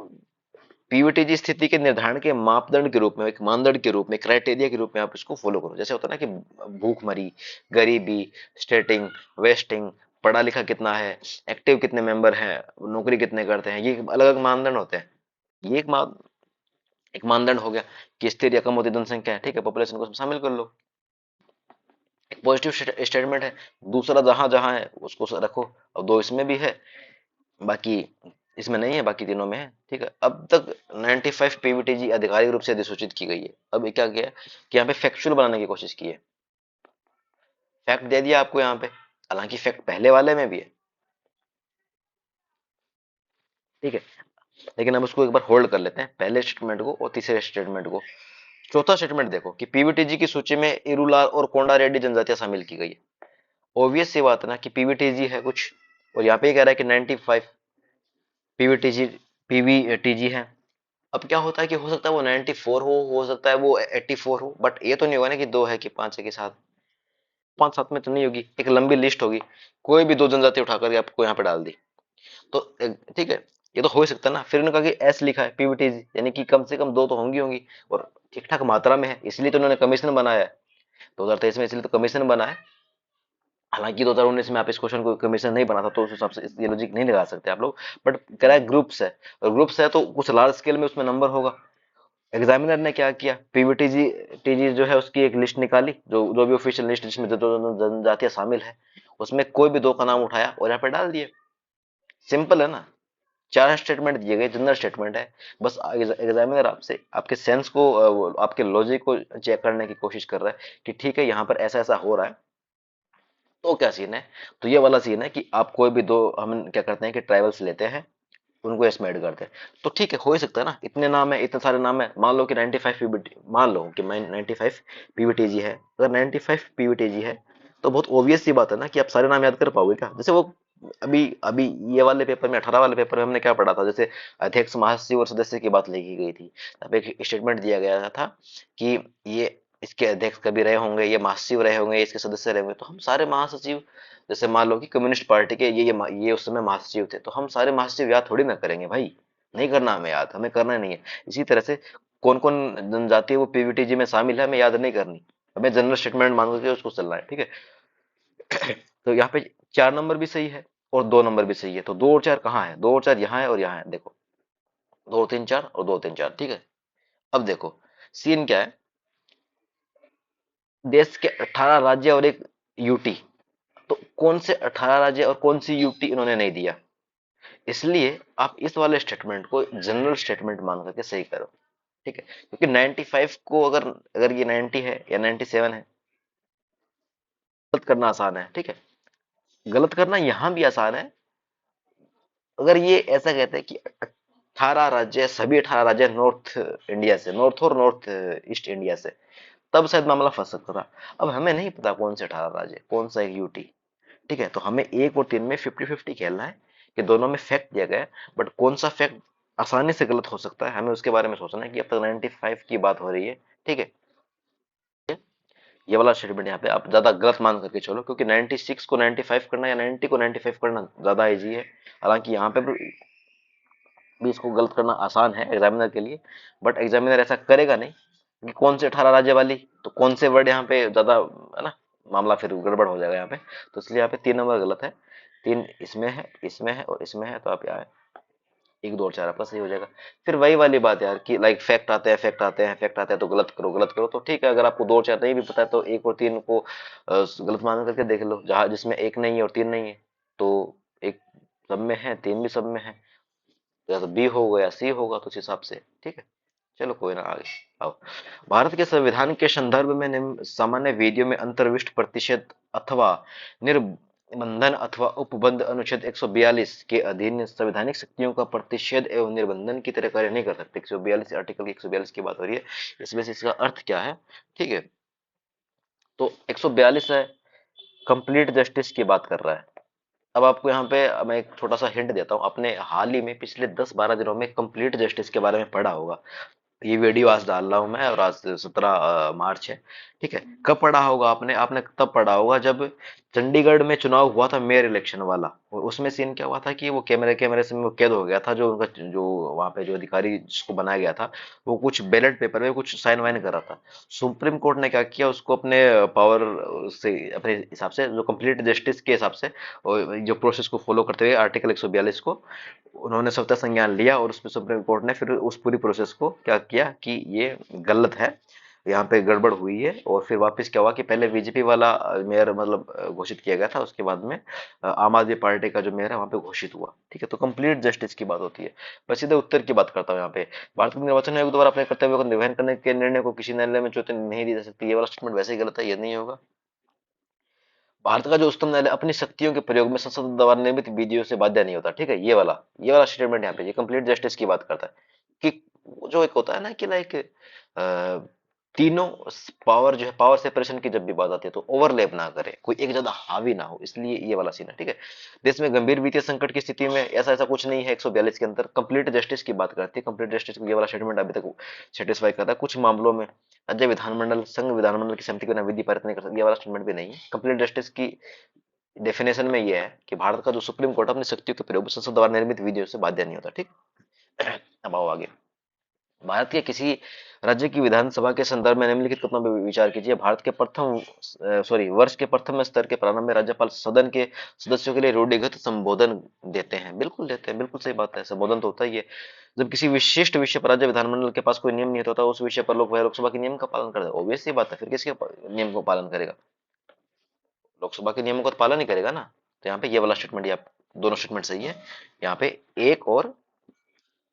पीवीटीजी स्थिति के निर्धारण के मापदंड के रूप में, एक मानदंड के रूप में, क्राइटेरिया के रूप में आप इसको फॉलो करो। जैसे होता है ना कि भूखमरी, गरीबी, स्टेटिंग, वेस्टिंग, पढ़ा लिखा कितना है, एक्टिव कितने मेंबर हैं, नौकरी कितने करते हैं, ये अलग अलग मानदंड होते हैं। ये एक मानदंड हो गया कि स्थिर या कम होती जनसंख्या है। ठीक है, पॉपुलेशन को उसमें शामिल कर लो, एक पॉजिटिव स्टेटमेंट है। दूसरा जहां जहां है उसको रखो, अब दो इसमें भी है, बाकी इसमें नहीं है, बाकी तीनों में है। ठीक है, अब तक 95 पीवीटीजी आधिकारिक रूप से अधिसूचित की गई है। अब ये क्या किया है कि यहाँ पे फैक्चुअल बनाने की कोशिश की है, फैक्ट दे दिया आपको यहाँ पे, हालांकि फैक्ट पहले वाले में भी है। ठीक है, लेकिन अब उसको एक बार होल्ड कर लेते हैं, पहले स्टेटमेंट को और तीसरे स्टेटमेंट को। चौथा स्टेटमेंट देखो कि पीवीटीजी की सूची में इरूलार और कोंडा रेड्डी जनजातियां शामिल की गई है। ऑब्वियस सी बात है ना कि पीवीटीजी है कुछ, और यहाँ पे कह रहा है कि 95 पीवीटीजी पीवीटीजी है। अब क्या होता है कि हो सकता है वो 94 हो सकता है वो 84 हो, बट ये तो नहीं होगा ना कि दो है कि पांच है कि सात, पांच सात में तो नहीं होगी, एक लंबी लिस्ट होगी, कोई भी दो जनजाति उठा करके आपको यहाँ पे डाल दी, तो ठीक है, ये तो हो ही सकता है ना। फिर उन्होंने कहा कि एस लिखा है पीवीटीजी, यानी कि कम से कम दो तो होंगी होंगी, और ठीक ठाक मात्रा में है, इसलिए तो उन्होंने कमीशन बनाया है 2023 में, इसलिए तो कमीशन बना है। हालांकि 2019 में आप इस क्वेश्चन को कमीशन नहीं बना था, तो उस हिसाब से ये लॉजिक नहीं लगा सकते आप लोग, बट कह रहा है ग्रुप्स है, और ग्रुप्स है तो कुछ लार्ज स्केल में उसमें नंबर होगा। एग्जामिनर ने क्या किया, पीवीटीजी टीजी जो है उसकी एक लिस्ट निकाली, जो जो भी ऑफिशियल लिस्ट जिसमें जो जो जनजातियां शामिल है, उसमें कोई भी दो का नाम उठाया और यहाँ पे डाल दिए। सिंपल है ना, चार स्टेटमेंट दिए गए, जनरल स्टेटमेंट है। बस एग्जामिनर आपसे आपके सेंस को आपके लॉजिक को चेक करने की कोशिश कर रहा है कि ठीक है यहाँ पर ऐसा ऐसा हो रहा है, तो क्या सीन है। तो ये वाला सीन है कि आप कोई भी दो, हम क्या करते हैं कि ट्राइवल्स लेते हैं, उनको इसमें ऐड करते हैं, तो ठीक है, हो ही सकता है ना, इतने नाम है, इतने सारे नाम है, मान लो कि 95 पीवीटी, मान लो कि मैं 95 पीवीटीजी है, अगर 95 पीवीटीजी है, तो बहुत ऑब्वियस सी बात है ना कि आप सारे नाम याद कर पाओगे क्या। जैसे वो अभी अभी ये वाले पेपर में, 18 वाले पेपर में हमने क्या पढ़ा था, जैसे अध्यक्ष, महासचिव और सदस्य की बात लिखी गई थी, तब एक स्टेटमेंट दिया गया था कि ये इसके अध्यक्ष कभी रहे होंगे, ये महासचिव रहे होंगे, इसके सदस्य रहे होंगे, तो हम सारे महासचिव, जैसे मान लो कि कम्युनिस्ट पार्टी के ये उस समय महासचिव थे, तो हम सारे महासचिव याद थोड़ी ना करेंगे भाई, नहीं करना हमें याद, हमें करना नहीं है। इसी तरह से कौन कौन जनजाति है वो पीवीटीजी में शामिल है, हमें याद नहीं करनी, हमें जनरल स्टेटमेंट मान करके उसको चलना है। ठीक है, तो यहाँ पे 4 नंबर भी सही है और 2 नंबर भी सही है, तो दो और चार कहाँ है, दो और चार यहाँ है और यहाँ है, देखो, 2 3 4 और 2 3 4। ठीक है, अब देखो सीन क्या है, देश के 18 राज्य और एक यूटी, तो कौन से 18 राज्य और कौन सी यूटी इन्होंने नहीं दिया, इसलिए आप इस वाले स्टेटमेंट को जनरल स्टेटमेंट मान करके सही करो। ठीक है, क्योंकि 95 को अगर अगर ये 90 है या 97 है, गलत करना आसान है। ठीक है, गलत करना यहां भी आसान है। अगर ये ऐसा कहते हैं कि 18 राज्य, सभी 18 राज्य नॉर्थ इंडिया से, नॉर्थ और नॉर्थ ईस्ट इंडिया से, तब शायद मामला फंस सकता था। अब हमें नहीं पता कौन से 18 राज्य, कौन सा एक यूटी। ठीक है, तो हमें एक और तीन में 50-50 खेलना है कि दोनों में फैक्ट दिया गया है, बट कौन सा फैक्ट आसानी से गलत हो सकता है, हमें उसके बारे में सोचना है कि अब तक 95 की बात हो रही है। ठीक है, ये वाला स्टेटमेंट यहाँ पे आप ज्यादा गलत मान करके चलो, क्योंकि 96 को 95 करना या 90 को 95 करना ज्यादा इजी है। हालांकि यहाँ पे भी इसको गलत करना आसान है एग्जामिनर के लिए, बट एग्जामिनर ऐसा करेगा नहीं कि कौन से 18 राज्य वाली, तो कौन से वर्ड यहाँ पे ज्यादा है ना, मामला फिर गड़बड़ हो जाएगा यहाँ पे। तो इसलिए यहाँ पे 3 नंबर गलत है। 3 इसमें है, इसमें है और इसमें है, तो आप यहाँ 1 2 और 4 आपका सही हो जाएगा। फिर वही वाली बात यार कि लाइक फैक्ट आते हैं, फैक्ट आते हैं, फैक्ट आते हैं तो गलत करो, गलत करो। तो ठीक है, अगर आपको 2 और 4 नहीं भी पता है तो 1 और 3 को गलत मान करके देख लो, जहां जिसमें 1 नहीं है और 3 नहीं है, तो एक सब में है, 3 भी सब में है, तो या तो बी होगा या सी होगा, तो उस हिसाब से। ठीक है, चलो कोई ना, आगे आओ। भारत के संविधान के संदर्भ में निम्न सामान्य विधियों में अंतर्विष्ट प्रतिषेध अथवा निर्बंधन अथवा उपबंध अनुच्छेद 142 के अधीन संवैधानिक शक्तियों का प्रतिषेध एवं निर्बंधन की तरह कार्य नहीं कर सकते। 142 आर्टिकल 142 की बात हो रही है, इसमें से इसका अर्थ क्या है। ठीक है, तो 142 है, कंप्लीट जस्टिस की बात कर रहा है। अब आपको यहाँ पे मैं एक छोटा सा हिंट देता हूँ, आपने हाल ही में पिछले 10-12 दिनों में कंप्लीट जस्टिस के बारे में पढ़ा होगा। ये वीडियो आज डाल रहा हूं मैं, और आज 17 मार्च है। ठीक है, कब पढ़ा होगा आपने, आपने तब पढ़ा होगा जब चंडीगढ़ में चुनाव हुआ था मेयर इलेक्शन वाला, और उसमें सीन क्या हुआ था कि वो कैमरे कैमरे से वो कैद हो गया था, जो उनका जो वहां पे जो अधिकारी जिसको बनाया गया था, वो कुछ बैलेट पेपर में कुछ साइन वाइन कर रहा था। सुप्रीम कोर्ट ने क्या किया, उसको अपने पावर से, अपने हिसाब से, जो कंप्लीट जस्टिस के हिसाब से, और जो प्रोसेस को फॉलो करते हुए आर्टिकल 142 को उन्होंने स्वतः संज्ञान लिया, और उसमें सुप्रीम कोर्ट ने फिर उस पूरी प्रोसेस को क्या किया कि ये गलत है, यहाँ पे गड़बड़ हुई है। और फिर वापस क्या हुआ कि पहले बीजेपी वाला मेयर मतलब घोषित किया गया था, उसके बाद में आम आदमी पार्टी का जो मेयर है वहां पे घोषित हुआ। ठीक है, तो कंप्लीट जस्टिस की बात होती है। मैं सीधे उत्तर की बात करता हूँ यहाँ पे। भारत के निर्वाचन आयोग द्वारा अपने कर्तव्यों का निर्वहन करने के निर्णय को किसी न्यायालय में चुनौती नहीं दी जा सकती, ये वाला स्टेटमेंट वैसे ही गलत है, ये नहीं होगा। भारत का जो उच्चतम न्यायालय अपनी शक्तियों के प्रयोग में संसद द्वारा निर्मित विधियों से बाध्य नहीं होता। ठीक है, ये वाला स्टेटमेंट यहाँ पे ये कंप्लीट जस्टिस की बात करता है कि वो जो एक होता है ना कि लाइक तीनों पावर जो है, पावर सेपरेशन की जब भी बात आती है तो ओवरलैप ना करे, कोई एक ज्यादा हावी ना हो, इसलिए ये वाला सीन है। ठीक है, देश में गंभीर वित्तीय संकट की स्थिति में ऐसा ऐसा कुछ नहीं है। 142 के अंदर कंप्लीट जस्टिस की बात करती है, कंप्लीट जस्टिस ये वाला स्टेटमेंट अभी तक सेटिस्फाई करता है। कुछ मामलों में राज्य विधानमंडल, संघ विधानमंडल की सहमति के बिना विधि पारित नहीं कर सकती, ये वाला स्टेटमेंट भी नहीं है। कंप्लीट जस्टिस की डेफिनेशन में ये है कि भारत का जो सुप्रीम कोर्ट अपनी शक्तियों के प्रयोग में संसद द्वारा निर्मित विधियों से बाध्य नहीं होता। ठीक, अब आओ आगे। भारत के किसी राज्य की विधानसभा के संदर्भ में निम्नलिखित कथनों पर विचार कीजिए। भारत के प्रथम वर्ष के प्रथम स्तर के प्रारंभ में राज्यपाल सदन के सदस्यों के लिए रूढ़िगत संबोधन देते हैं। बिल्कुल देते हैं, बिल्कुल सही बात है, संबोधन तो होता ही है। जब किसी विशिष्ट विषय पर राज्य विधानमंडल के पास कोई नियम नहीं होता, उस विषय पर लोकसभा के नियम का पालन करते हैं। ऑब्वियस सी बात है, फिर किसके नियम को पालन करेगा, लोकसभा के नियमों का तो पालन ही करेगा ना। तो यहाँ पे ये वाला स्टेटमेंट, या दोनों स्टेटमेंट सही है। यहाँ पे 1 और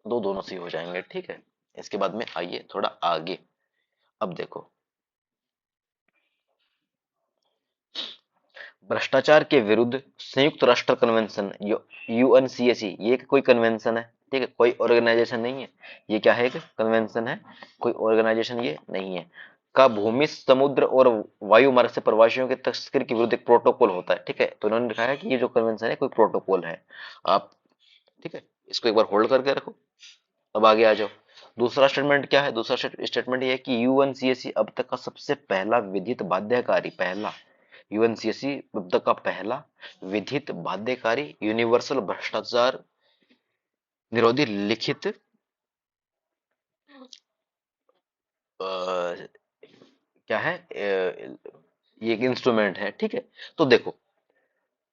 2 दोनों सही हो जाएंगे। ठीक है, इसके बाद में आइए थोड़ा आगे। अब देखो, भ्रष्टाचार के विरुद्ध संयुक्त राष्ट्र कन्वेंशन, यूएनसीएसी, ये कोई कन्वेंशन है। ठीक है, कोई ऑर्गेनाइजेशन नहीं है। ये क्या है, एक कन्वेंशन है, कोई ऑर्गेनाइजेशन ये नहीं है। का भूमि, समुद्र और वायु मार्ग से प्रवासियों के तस्करी के विरुद्ध एक प्रोटोकॉल होता है। ठीक है, तो उन्होंने लिखा है कि ये जो कन्वेंशन है कोई प्रोटोकॉल है। आप ठीक है, इसको एक बार होल्ड करके रखो। अब आगे आ जाओ। दूसरा स्टेटमेंट क्या है, दूसरा स्टेटमेंट ये है कि यूएनसीएसी अब तक का सबसे पहला विधित बाध्यकारी, पहला यूएनसीएसी अब तक का पहला विधित बाध्यकारी यूनिवर्सल भ्रष्टाचार निरोधी लिखित क्या है, ये एक इंस्ट्रूमेंट है। ठीक है, तो देखो,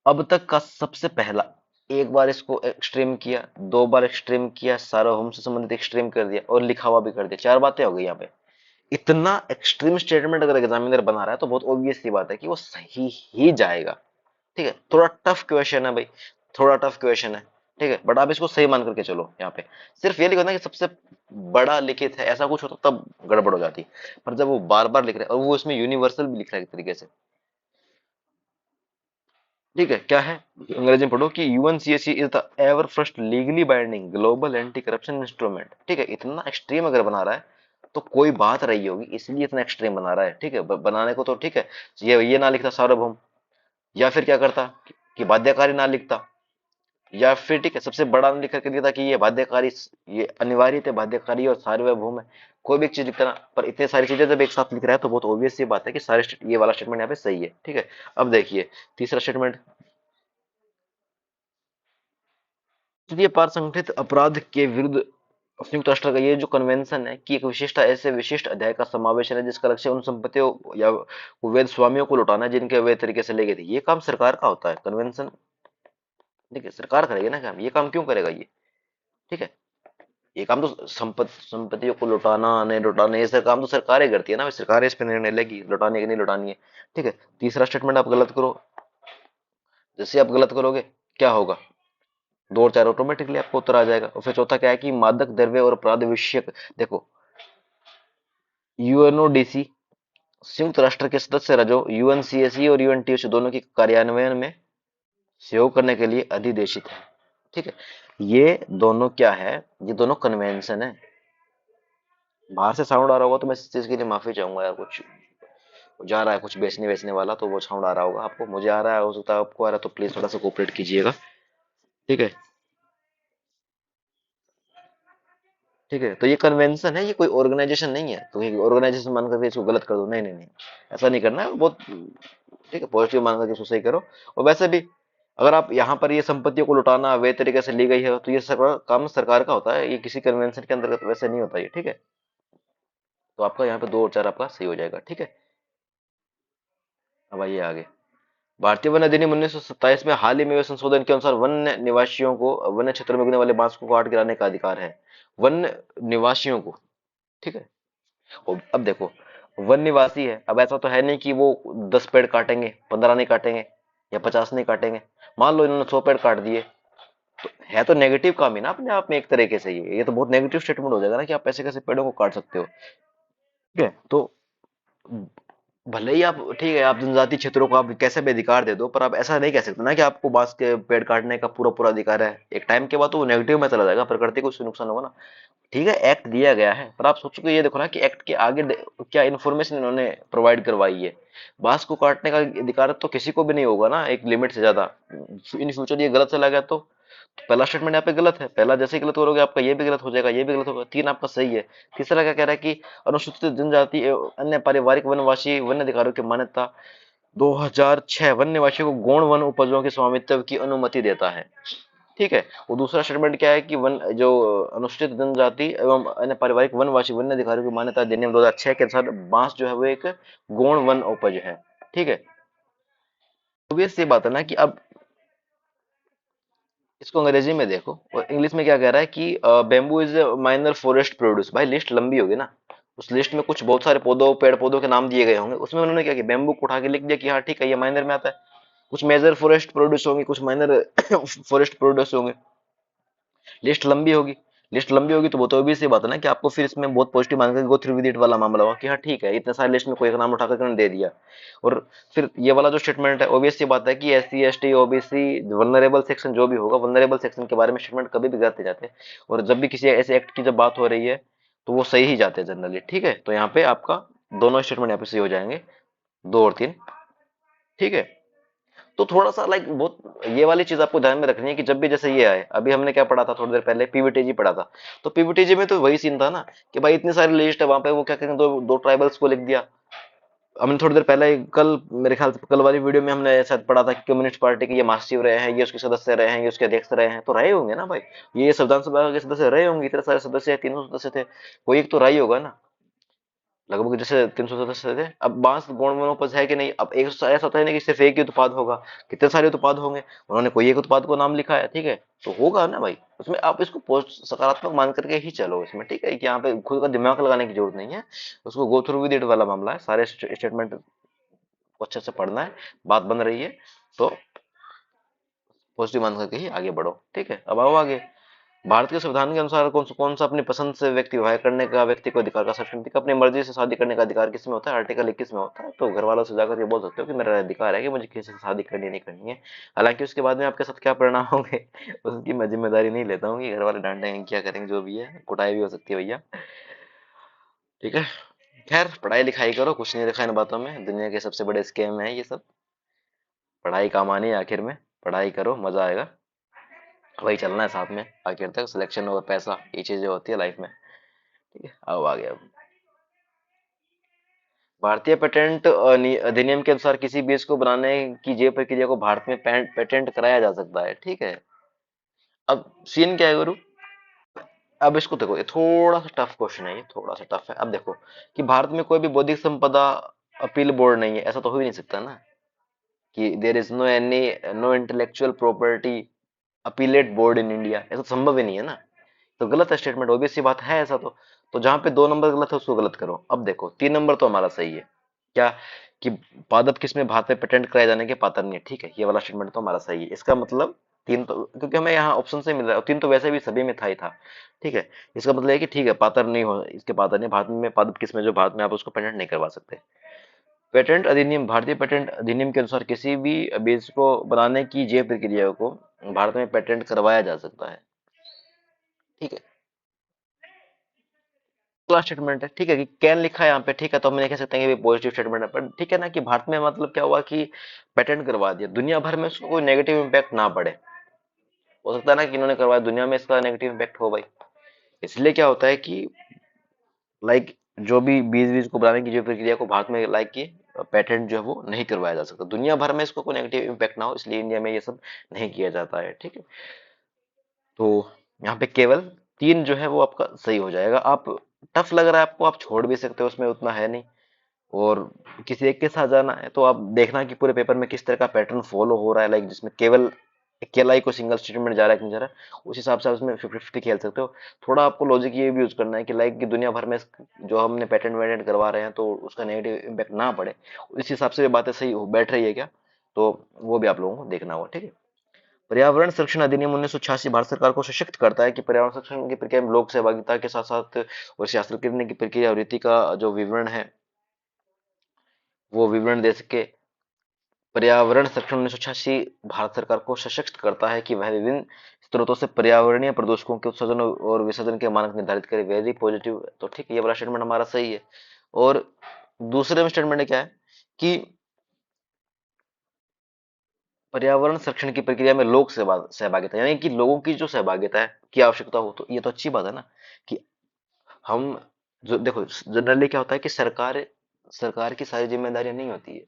अब तक का सबसे पहला, एक बार इसको एक्सट्रीम किया, 2 बार एक्सट्रीम किया, सार्वभौम से संबंधित एक्सट्रीम कर दिया, और लिखा हुआ भी कर दिया, 4 बातें हो गई यहाँ पे। इतना एक्सट्रीम स्टेटमेंट अगर एग्जामिनर बना रहा है तो बहुत ऑब्वियस सी बात है कि वो सही ही जाएगा। ठीक है, थोड़ा टफ क्वेश्चन है भाई, थोड़ा टफ क्वेश्चन है। ठीक है, बट आप इसको सही मान करके चलो। यहाँ पे सिर्फ ये लिखो ना कि सबसे बड़ा लिखित है, ऐसा कुछ होता तब गड़बड़ हो जाती। पर जब वो बार बार लिख रहे हैं और वो इसमें यूनिवर्सल भी लिख रहा है एक तरीके से, ठीक है, क्या है, अंग्रेजी में पढ़ो कि UNCSC is the ever first legally binding global anti corruption instrument. ठीक है, इतना एक्सट्रीम अगर बना रहा है तो कोई बात रही होगी, इसलिए इतना एक्सट्रीम बना रहा है। ठीक है, बनाने को तो ठीक है, ये ना लिखता सार्वभौम, या फिर क्या करता कि बाध्यकारी ना लिखता, या फिर ठीक है सबसे बड़ा लिख करके दिया था कि ये बाध्यकारी, ये अनिवार्य थे बाध्यकारी और सार्वभौम है, कोई भी एक चीज लिखता ना। पर इतने सारी चीजें जब एक साथ लिख रहा है तो बहुत ऑब्वियस सी बात है कि सारे ये वाला स्टेटमेंट यहाँ पे सही है। ठीक है, अब देखिए तीसरा स्टेटमेंट, तृतीय पार संगठित अपराध के विरुद्ध संयुक्त राष्ट्र का ये जो कन्वेंशन है कि एक विशिष्ट ऐसे विशिष्ट अध्याय का समावेशन है जिसका लक्ष्य उन संपत्तियों या वैध स्वामियों को लौटाना है जिनके अवैध तरीके से ले गए थे। ये काम सरकार का होता है कन्वेंशन, देखिए सरकार करेगी ना काम, ये काम क्यों करेगा ये। ठीक है, ये काम तो संपत्तियों को लौटाना नहीं लौटाना ये सब काम तो सरकार ही करती है ना, सरकार इस पे निर्णय लेगी लौटानी है कि नहीं लौटानी है। ठीक है, तीसरा स्टेटमेंट आप गलत करो, जैसे आप गलत करोगे क्या होगा, दो और चार ऑटोमेटिकली आपको उत्तर आ जाएगा। और फिर चौथा क्या है कि मादक द्रव्य और अपराध विषयक, देखो यूएनओडीसी संयुक्त राष्ट्र के सदस्य राज्यों यूएनसीएसई और यूएनटीओसी दोनों की कार्यान्वयन में सहयोग करने के लिए अधिदेशित है। ठीक है, ये दोनों क्या है, ये दोनों कन्वेंशन है। बाहर से साउंड आ रहा होगा तो मैं इस चीज के लिए माफी चाहूंगा यार, कुछ जा रहा है कुछ बेचने बेचने वाला तो वो साउंड आ रहा होगा आपको, मुझे आ रहा है, हो सकता है आपको आ रहा है, तो प्लीज थोड़ा सा कोऑपरेट कीजिएगा। ठीक है, ठीक है, तो ये कन्वेंशन है, ये कोई ऑर्गेनाइजेशन नहीं है, तो ये ऑर्गेनाइजेशन मान करके इसको गलत कर दो, नहीं नहीं नहीं, ऐसा नहीं करना है बहुत। ठीक है, पॉजिटिव मान करके इसको सही करो। और वैसे भी अगर आप यहाँ पर ये संपत्तियों को लुटाना वे तरीके से ली गई है तो ये काम सरकार का होता है, ये किसी कन्वेंशन के अंतर्गत वैसे नहीं होता ये। ठीक है, तो आपका यहाँ पे दो और चार आपका सही हो जाएगा। ठीक है, अब आइए आगे। भारतीय वन अधिनियम 1927 में हाल ही में हुए संशोधन के अनुसार वन्य निवासियों को वन्य क्षेत्र में उगने वाले बांस को काट गिराने का अधिकार है, वन्य निवासियों को। ठीक है, और अब देखो वन निवासी है, अब ऐसा तो है नहीं कि वो 10 पेड़ काटेंगे, 15 नहीं काटेंगे या 50 नहीं काटेंगे। मान लो इन्होंने 100 पेड़ काट दिए, तो है तो नेगेटिव काम ही ना अपने आप में एक तरीके से, ये तो बहुत नेगेटिव स्टेटमेंट हो जाएगा ना कि आप ऐसे कैसे पेड़ों को काट सकते हो। ठीक है, तो भले ही आप ठीक है आप जनजाति क्षेत्रों को आप कैसे भी अधिकार दे दो, पर आप ऐसा नहीं कह सकते ना कि आपको बांस के पेड़ काटने का पूरा पूरा अधिकार है। एक टाइम के बाद तो वो नेगेटिव में चला जाएगा, प्रकृति को उससे नुकसान होगा ना। ठीक है, एक्ट दिया गया है, पर आप सोचो कि ये देखो ना कि एक्ट के आगे क्या इन्फॉर्मेशन इन्होंने प्रोवाइड करवाई है। बांस को काटने का अधिकार तो किसी को भी नहीं होगा ना एक लिमिट से ज्यादा। इन फ्यूचर ये गलत चला गया तो पहला स्टेटमेंट यहाँ पे गलत है, पहला जैसे ही गलत करोगे आपका ये भी गलत हो जाएगा, ये भी गलत होगा, तीन आपका सही है। तीसरा क्या कह रहा है कि अनुसूचित जनजाति एवं अन्य पारिवारिक वनवासी वन्य अधिकारों की मान्यता 2006 वन्य निवासियों को गौण वन उपजों के स्वामित्व की अनुमति देता है। ठीक है, वो दूसरा स्टेटमेंट क्या है कि वन जो अनुसूचित जनजाति एवं अन्य पारिवारिक वनवासी वन्य अधिकारियों की मान्यता अधिनियम 2006 के अनुसार बांस जो है वो एक गौण वन उपज है। ठीक है, तो ये बात है ना कि अब इसको अंग्रेजी में देखो और इंग्लिश में क्या कह रहा है कि bamboo is minor forest produce. भाई लिस्ट लंबी होगी ना, उस लिस्ट में कुछ बहुत सारे पौधों पेड़ पौधों के नाम दिए गए होंगे, उसमें उन्होंने क्या किया बेम्बू को उठा के लिख दिया कि हाँ ठीक है ये माइनर में आता है। कुछ मेजर फॉरेस्ट प्रोड्यूस होंगे, कुछ माइनर फॉरेस्ट प्रोड्यूस होंगे, लिस्ट लंबी होगी। लिस्ट लंबी होगी तो बहुत ऑब्वियस सी बात है ना कि आपको फिर इसमें बहुत पॉजिटिव मान के गो थ्रू विद इट वाला मामला होगा कि हाँ ठीक है इतने सारे लिस्ट में कोई एक नाम उठा कर दे दिया। और फिर ये वाला जो स्टेटमेंट है ऑब्वियस सी बात है कि SC ST OBC vulnerable section जो भी होगा वनरेबल सेक्शन के बारे में स्टेटमेंट कभी भी गलत नहीं जाते। और जब भी किसी ऐसे एक्ट की जब बात हो रही है तो वो सही ही जाते हैं जनरली। ठीक है, तो यहाँ पे आपका दोनों स्टेटमेंट यहाँ पे सही हो जाएंगे, दो और तीन। ठीक है, तो थोड़ा सा लाइक बहुत ये वाली चीज आपको ध्यान में रखनी है कि जब भी जैसे ये आए, अभी हमने क्या पढ़ा था थोड़ी देर पहले पीवीटीजी पढ़ा था, तो पीवीटीजी में तो वही सीन था ना कि भाई इतनी सारी लिस्ट है वहां पे वो क्या करेंगे दो दो ट्राइबल्स को लिख दिया। हमने थोड़ी देर पहले कल मेरे ख्याल से कल वाली वीडियो में हमने शायद पढ़ा था कि कम्युनिस्ट पार्टी के ये महासचिव रहे हैं, ये उसके सदस्य रहे हैं, ये उसके अध्यक्ष रहे हैं, तो रहे होंगे ना भाई, ये संविधान सभा के सदस्य रहे होंगे, इतने सारे सदस्य है, 300 सदस्य थे, कोई एक तो रहा ही होगा ना। लगभग जैसे 300 सदस्य थे। अब बांस गौण वनोपज है कि नहीं, अब एक ऐसा होता है नहीं कि सिर्फ एक ही उत्पाद होगा, कितने सारे उत्पाद होंगे, उन्होंने कोई एक उत्पाद को नाम लिखा है। ठीक है, तो होगा ना भाई, उसमें आप इसको सकारात्मक मान करके ही चलो इसमें। ठीक है, कि यहाँ पे खुद का दिमाग लगाने की जरूरत नहीं है, उसको गो थ्रू विद इट वाला मामला है, सारे स्टेटमेंट को अच्छे से पढ़ना है, बात बन रही है तो पॉजिटिव मान करके ही आगे बढ़ो। ठीक है, अब आओ आगे। भारत के संविधान के अनुसार कौन सा अपनी पसंद से व्यक्ति विवाह करने का व्यक्ति को अधिकार का सर्टिफिकेट अपनी मर्जी से शादी करने का अधिकार किसमें होता है? आर्टिकल 21 में होता है। तो घर वालों से जाकर ये बोल सकते हो कि मेरा अधिकार है कि मुझे किसी से शादी करनी नहीं करनी है। हालांकि उसके बाद में आपके साथ क्या परिणाम होंगे उसकी मैं जिम्मेदारी नहीं लेता हूँ कि घर वाले डांटेंगे क्या करेंगे, जो भी है कुटाई भी हो सकती है भैया। ठीक है, खैर पढ़ाई लिखाई करो, कुछ नहीं रखा इन बातों में, दुनिया के सबसे बड़े स्कैम है ये सब। पढ़ाई काम आनी है आखिर में, पढ़ाई करो मजा आएगा, वही चलना है साथ में आखिर तक। सिलेक्शन और पैसा ये चीजें होती है लाइफ में। ठीक है, अब आ गया। भारतीय पेटेंट अधिनियम के अनुसार किसी बीज को बनाने की जे प्रक्रिया को भारत में पेटेंट कराया जा सकता है। ठीक है, अब सीन क्या है गुरु? अब इसको देखो, ये थोड़ा सा टफ क्वेश्चन है, ये थोड़ा सा टफ है। अब देखो कि भारत में कोई भी बौद्धिक संपदा अपील बोर्ड नहीं है, ऐसा तो हो ही नहीं सकता ना, कि there is no any no intellectual property appellate board in India, ऐसा तो संभव ही नहीं है ना। तो गलत स्टेटमेंट, ऑब्वियस सी बात है ऐसा। तो जहां पे 2 नंबर गलत है उसको गलत करो। अब देखो 3 नंबर तो हमारा सही है। क्या? कि पादप किस्में भारत में पेटेंट कराए जाने के पात्र नहीं है। ठीक है, ये वाला स्टेटमेंट तो हमारा सही है। इसका मतलब तीन तो, क्योंकि हमें यहाँ ऑप्शन से मिल रहा है, और तीन तो वैसे भी सभी में था ही था। ठीक है, इसका मतलब है कि ठीक है, पात्र नहीं हो, इसके पात्र नहीं, भारत में पादप किस्में जो भारत में, आप उसको पेटेंट नहीं करवा सकते। पेटेंट अधिनियम, भारतीय पेटेंट अधिनियम के अनुसार किसी भी बीज को बनाने की जैव प्रक्रिया को भारत में पेटेंट करवाया जा सकता है। ठीक है, अगला स्टेटमेंट है, ठीक है, कि कैन लिखा है यहाँ पे। ठीक है, तो हम नहीं कह सकते हैं कि पॉजिटिव स्टेटमेंट है, पर ठीक है ना, कि भारत में मतलब क्या हुआ कि पेटेंट करवा दिया, दुनिया भर में उसको कोई नेगेटिव इम्पैक्ट ना पड़े। हो सकता है ना कि इन्होंने करवाया, दुनिया में इसका नेगेटिव इम्पैक्ट हो भाई। इसलिए क्या होता है कि लाइक जो भी बीज बीज को बनाने की जो प्रक्रिया को भारत में लाइक की पेटेंट जो है वो नहीं करवाया जा सकता, दुनिया भर में इसको कोई नेगेटिव इम्पैक्ट ना हो, इसलिए इंडिया में ये सब नहीं किया जाता है। ठीक है, तो यहाँ पे केवल 3 जो है वो आपका सही हो जाएगा। आप टफ लग रहा है आपको, आप छोड़ भी सकते हो, उसमें उतना है नहीं। और किसी एक के साथ जाना है तो आप देखना कि पूरे पेपर में किस तरह का पैटर्न फॉलो हो रहा है, लाइक जिसमें केवल अकेला ही कोई सिंगल स्टेटमेंट जा रहा है कि नहीं जा रहा है, उस हिसाब से आप उसमें 50-50 खेल सकते हो। थोड़ा आपको लॉजिक ये भी यूज करना है कि लाइक कि दुनिया भर में जो हमने पैटर्न वैटेंट करवा रहे हैं तो उसका नेगेटिव इम्पैक्ट ना पड़े, इस हिसाब से बातें सही हो बैठ रही है क्या, तो वो भी आप लोगों को देखना होगा। ठीक है, पर्यावरण संरक्षण अधिनियम 1986 भारत सरकार को सशक्त करता है कि पर्यावरण संरक्षण की प्रक्रिया में लोक सहभागिता के साथ साथ और शासन करने की प्रक्रिया और रीति का जो विवरण है वो विवरण दे सके। पर्यावरण संरक्षण 1986 भारत सरकार को सशक्त करता है कि वह विभिन्न स्रोतों से पर्यावरणीय प्रदूषकों के उत्सर्जन और विसर्जन के मानक निर्धारित करे। वेरी पॉजिटिव, तो ठीक है, ये वाला स्टेटमेंट हमारा सही है। और दूसरे में स्टेटमेंट क्या है कि पर्यावरण संरक्षण की प्रक्रिया में लोक सहभागिता, यानी कि लोगों की जो सहभागिता है की आवश्यकता हो, तो ये तो अच्छी बात है ना। कि हम जो देखो, जनरली क्या होता है कि सरकार सरकार की सारी जिम्मेदारियां नहीं होती है।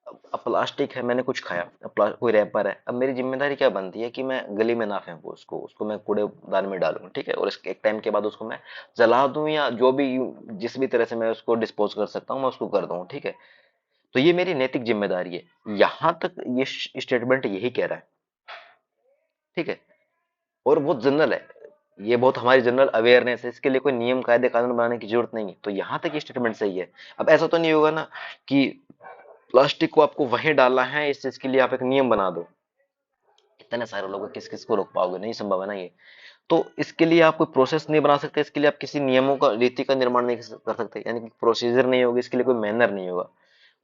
अब प्लास्टिक है, मैंने कुछ खाया, अब कोई रैपर है, अब मेरी जिम्मेदारी क्या बनती है कि मैं गली में ना फेंकू उसको, उसको मैं कूड़ेदान में डालूं। ठीक है, और इसके एक टाइम के बाद उसको मैं जला दूं, या जो भी जिस भी तरह से मैं उसको डिस्पोज कर सकता हूँ मैं उसको कर दूं। ठीक है, तो ये मेरी नैतिक जिम्मेदारी है। यहां तक ये स्टेटमेंट यही कह रहा है। ठीक है, और बहुत जनरल है, ये बहुत हमारी जनरल अवेयरनेस है, इसके लिए कोई नियम कायदे कानून बनाने की जरूरत नहीं है। तो यहां तक ये स्टेटमेंट सही है। अब ऐसा तो नहीं होगा ना कि प्लास्टिक को आपको वहीं डालना है, इस चीज के लिए आप एक नियम बना दो। इतने सारे लोग किस किस को रोक पाओगे, नहीं संभव है ना ये। तो इसके लिए आप कोई प्रोसेस नहीं बना सकते, इसके लिए आप किसी नियमों का रीति का निर्माण नहीं कर सकते, यानी कि प्रोसीजर नहीं होगी, इसके लिए कोई मैनर नहीं होगा।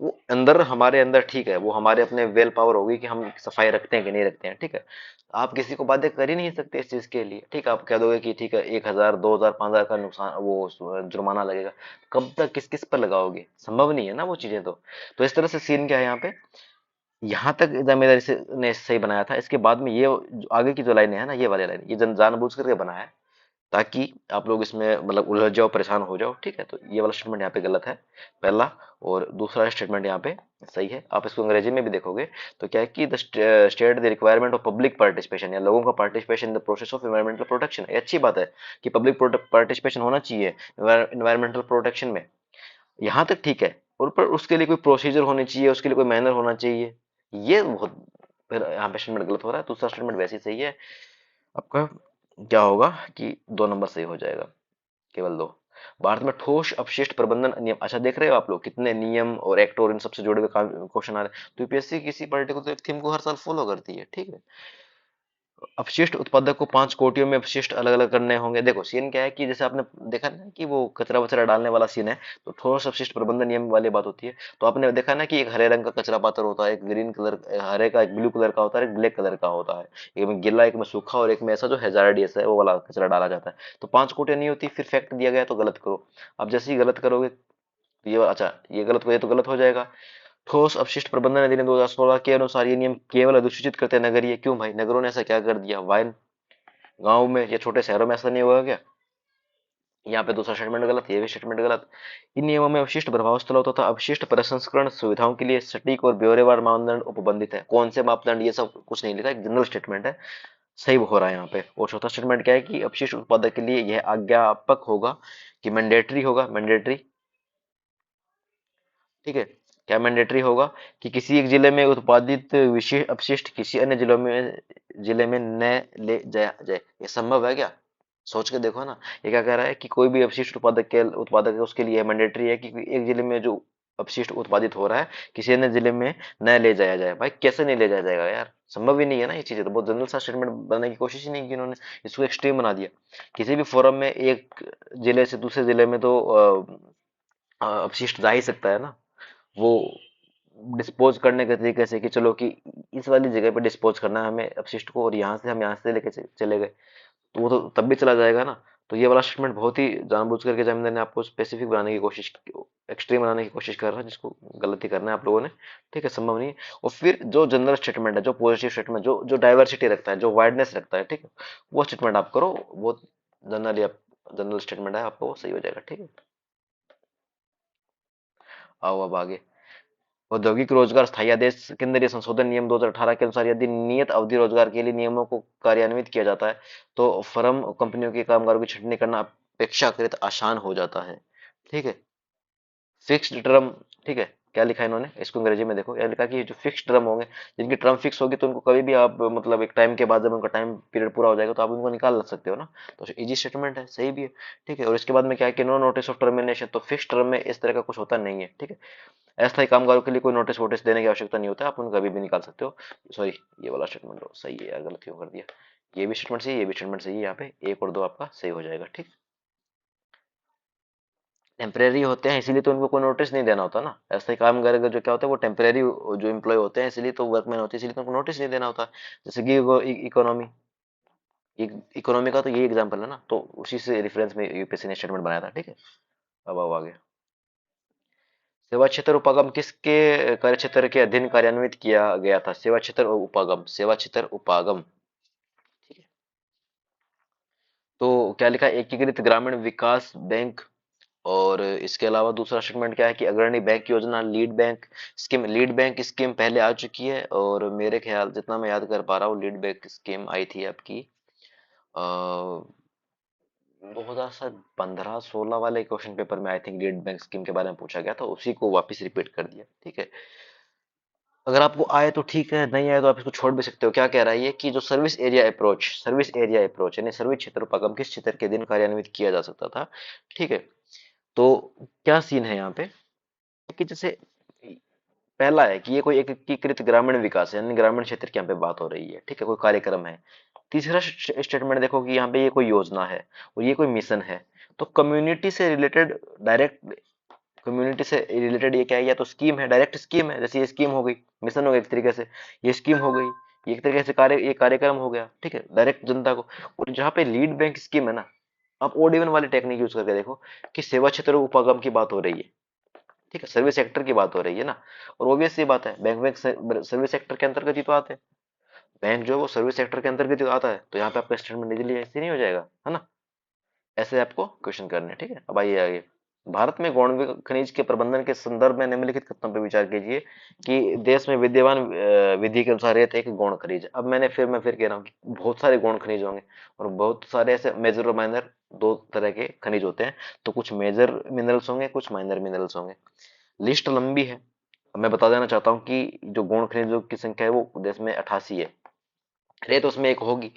वो अंदर हमारे अंदर, ठीक है, वो हमारे अपने वेल पावर होगी कि हम सफाई रखते हैं कि नहीं रखते हैं। ठीक है, आप किसी को बाध्य कर ही नहीं सकते इस चीज के लिए। ठीक है, आप कह दोगे कि ठीक है 1,000 2,000 5,000 का नुकसान वो जुर्माना लगेगा, कब तक किस किस पर लगाओगे, संभव नहीं है ना वो चीजें। तो इस तरह से सीन क्या है यहाँ पे, यहाँ तक जिम्मेदारी से ने सही बनाया था। इसके बाद में ये जो आगे की जो लाइनें है ना, ये वाली लाइन, ये जानबूझ करके बनाया है ताकि आप लोग इसमें मतलब उलझ जाओ, परेशान हो जाओ। ठीक है, तो ये वाला स्टेटमेंट यहाँ पे गलत है, पहला। और दूसरा स्टेटमेंट यहाँ पे सही है। आप इसको अंग्रेजी में भी देखोगे तो क्या है कि the state the requirement of public participation, या लोगों का participation in the process of environmental protection. ये अच्छी बात है कि पब्लिक पार्टिसिपेशन होना चाहिए एनवायरमेंटल प्रोटेक्शन में, यहाँ तक ठीक है। और पर उसके लिए कोई प्रोसीजर होनी चाहिए, उसके लिए कोई मैनर होना चाहिए, ये बहुत, फिर यहाँ पे स्टेटमेंट गलत हो रहा है। दूसरा स्टेटमेंट वैसे ही सही है आपका। क्या होगा कि 2 नंबर सही हो जाएगा, केवल 2। भारत में ठोस अपशिष्ट प्रबंधन नियम, अच्छा देख रहे हो आप लोग कितने नियम और एक्ट और इन सबसे जुड़े हुए क्वेश्चन आ रहे हैं। तो यूपीएससी किसी पर्टिकुलर थीम को हर साल फॉलो करती है। ठीक है, अपशिष्ट उत्पादक को 5 कोटियों में अपशिष्ट अलग अलग करने होंगे। देखो सीन क्या है कि जैसे आपने देखा ना कि वो कचरा वचरा डालने वाला सीन है, तो ठोस अपशिष्ट प्रबंधन नियम वाली बात होती है। तो आपने देखा ना कि एक हरे रंग का कचरा पात्र होता है, एक ग्रीन कलर, हरे का, एक ब्लू कलर का होता है, एक ब्लैक कलर का होता है। एक में गीला, एक में सूखा, और एक में ऐसा जो हैजार्डियस है वो वाला कचरा डाला जाता है। तो 5 कोटियां नहीं होती, फिर फैक्ट दिया गया तो गलत करो। अब जैसे ही गलत करोगे तो ये अच्छा, ये गलत, ये तो गलत हो जाएगा। ठोस अपशिष्ट प्रबंधन अधिनियम 2016 के अनुसार ये नियम केवल अधिसूचित करते हैं नगरीय। क्यों भाई, नगरों ने ऐसा क्या कर दिया? वाइन, गांव में या छोटे शहरों में ऐसा नहीं होगा क्या? यहाँ पे दूसरा स्टेटमेंट गलत, ये भी स्टेटमेंट गलत। इन नियमों में अवशिष्ट प्रभाव स्थलों तथा अपशिष्ट प्रसंस्करण सुविधाओं के लिए सटीक और ब्यौरेवार मानदंड उपबंधित है। कौन से मापदंड, ये सब कुछ नहीं लिखा, जनरल स्टेटमेंट है, सही हो रहा है यहाँ पे। और चौथा स्टेटमेंट क्या है कि अपशिष्ट उत्पादक के लिए यह आज्ञापक होगा, कि मैंडेटरी होगा, मैंडेटरी, ठीक है। क्या मैंडेटरी होगा कि किसी एक जिले में उत्पादित विशेष अपशिष्ट किसी अन्य जिले में न ले जाया जाए। ये संभव है क्या? सोच के देखो ना। ये क्या कह रहा है कि कोई भी अपशिष्ट उत्पादक है, उसके लिए मैंडेटरी है कि एक जिले में जो अपशिष्ट उत्पादित हो रहा है, किसी अन्य जिले में न ले जाया जाए। भाई कैसे नहीं ले जाया जाएगा यार? संभव ही नहीं है ना। ये चीजें तो बहुत जनरल सा स्टेटमेंट बनाने की कोशिश ही नहीं की इन्होंने, इसको एक्सट्रीम बना दिया। किसी भी फोरम में एक जिले से दूसरे जिले में तो अपशिष्ट जा ही सकता है ना। वो डिस्पोज करने के तरीके से कि चलो कि इस वाली जगह पे डिस्पोज करना है हमें अपशिष्ट को, और यहाँ से हम यहाँ से लेके चले गए, तो वो तो तब भी चला जाएगा ना। तो ये वाला स्टेटमेंट बहुत ही जानबूझ करके एग्जामिनर ने आपको स्पेसिफिक बनाने की कोशिश, एक्सट्रीम बनाने की कोशिश कर रहा है, जिसको गलत ही करना है आप लोगों ने। ठीक है, संभव नहीं है। और फिर जो जनरल स्टेटमेंट है, जो पॉजिटिव स्टेटमेंट, जो जो डाइवर्सिटी रखता है, जो वाइडनेस रखता है, ठीक है, वो स्टेटमेंट आप करो। वो जनरली आप, जनरल स्टेटमेंट है आपको, वो सही हो जाएगा। ठीक है, आओ अब आगे। औद्योगिक रोजगार स्थायी आदेश केंद्रीय संशोधन नियम 2018 के अनुसार यदि नियत अवधि रोजगार के लिए नियमों को कार्यान्वित किया जाता है, तो फर्म कंपनियों के कामगारों की छंटनी करना अपेक्षाकृत आसान हो जाता है। ठीक है, फिक्स्ड टर्म, ठीक है। क्या लिखा है इन्होंने, इसको अंग्रेजी में देखो। यह लिखा कि जो फिक्स्ड टर्म होंगे, जिनकी टर्म फिक्स होगी, तो उनको कभी भी आप मतलब एक टाइम के बाद जब उनका टाइम पीरियड पूरा हो जाएगा तो आप उनको निकाल सकते हो ना। तो इजी स्टेटमेंट है, सही भी है। ठीक है, और इसके बाद में क्या है कि नो नोटिस ऑफ टर्मिनेशन, तो फिक्स टर्म में इस तरह का कुछ होता नहीं है। ठीक है, अस्थायी कामगारों के लिए कोई नोटिस वोटिस देने की आवश्यकता नहीं होता, आप उनको कभी भी निकाल सकते हो। सॉरी, ये वाला स्टेटमेंट सही है यार, गलत क्यों कर दिया। ये भी स्टेटमेंट सही है, ये भी स्टेटमेंट सही है। यहाँ पे एक और दो आपका सही हो जाएगा। ठीक, टेम्परेरी होते हैं इसीलिए तो उनको कोई नोटिस नहीं देना होता ना। अस्थायी कामगार जो क्या होता है, वो टेम्परेरी जो एम्प्लॉय होते हैं, इसलिए तो वर्कमैन होते हैं, इसलिए तो उनको नोटिस नहीं देना होता। जैसे कि इकोनॉमी, इकोनॉमी का तो यही एग्जाम्पल है ना, तो उसी से रेफरेंस में यूपीएससी ने स्टेटमेंट बनाया था। ठीक है, अब आओ आगे। सेवा क्षेत्र उपागम किसके कार्य क्षेत्र के अधीन कार्यान्वित किया गया था? सेवा क्षेत्र उपागम, सेवा क्षेत्र उपागम। ठीक है, तो क्या लिखा है, एकीकृत ग्रामीण विकास बैंक। और इसके अलावा दूसरा स्टेटमेंट क्या है कि अग्रणी बैंक योजना, लीड बैंक स्कीम पहले आ चुकी है। और मेरे ख्याल, जितना मैं याद कर पा रहा हूँ, लीड बैंक स्कीम आई थी आपकी 2015-16 वाले क्वेश्चन पेपर में। I think lead bank scheme के बारे में पूछा गया था, उसी को वापस रिपीट कर दिया। ठीक है, अगर आपको आए तो ठीक है, नहीं आए तो आप इसको छोड़ भी सकते हो। क्या कह रहा है ये कि जो सर्विस एरिया अप्रोच यानी सर्विस क्षेत्र उपगम किस क्षेत्र के दिन कार्यान्वित किया जा सकता था? ठीक है, तो क्या सीन है यहाँ पे कि जैसे पहला है कि ये कोई एक एकीकृत ग्रामीण विकास है, यानी ग्रामीण क्षेत्र की यहाँ पे बात हो रही है। ठीक है, कोई कार्यक्रम है। तीसरा स्टेटमेंट देखो कि यहाँ पे ये कोई योजना है और ये कोई मिशन है। तो कम्युनिटी से रिलेटेड, डायरेक्ट कम्युनिटी से रिलेटेड ये क्या है, या तो स्कीम है, डायरेक्ट स्कीम है, जैसे ये स्कीम हो गई, मिशन हो गया एक तरीके से, ये स्कीम हो गई, ये एक तरीके से ये कार्यक्रम हो गया। ठीक है, डायरेक्ट जनता को। और जहाँ पे लीड बैंक स्कीम है ना, आप ओड इवन वाली टेक्निक यूज करके देखो कि सेवा क्षेत्र उपगम की बात हो रही है। ठीक है, सर्विस सेक्टर की बात हो रही है ना। और ऑब्वियस सी बात है, बैंक सर्विस सेक्टर के अंतर्गत ही तो आते हैं। बैंक जो है वो सर्विस सेक्टर के अंतर्गत ही तो आता है, तो यहाँ पे आपका स्टेटमेंट इजीली ऐसे नहीं हो जाएगा, है ना। ऐसे आपको क्वेश्चन करने हैं। ठीक है, अब आइए आगे। भारत में गौण खनिज के प्रबंधन के संदर्भ में निम्नलिखित कथनों पर विचार कीजिए कि देश में विद्यमान विधि के अनुसार रेत एक गौण खनिज है। अब मैं फिर कह रहा हूँ कि बहुत सारे गौण खनिज होंगे, और बहुत सारे ऐसे मेजर और माइनर दो तरह के खनिज होते हैं। तो कुछ मेजर मिनरल्स होंगे, कुछ माइनर मिनरल्स होंगे। लिस्ट लंबी है। अब मैं बता देना चाहता हूँ कि जो गौण खनिजों की संख्या है वो देश में 88 है। रेत उसमें एक होगी।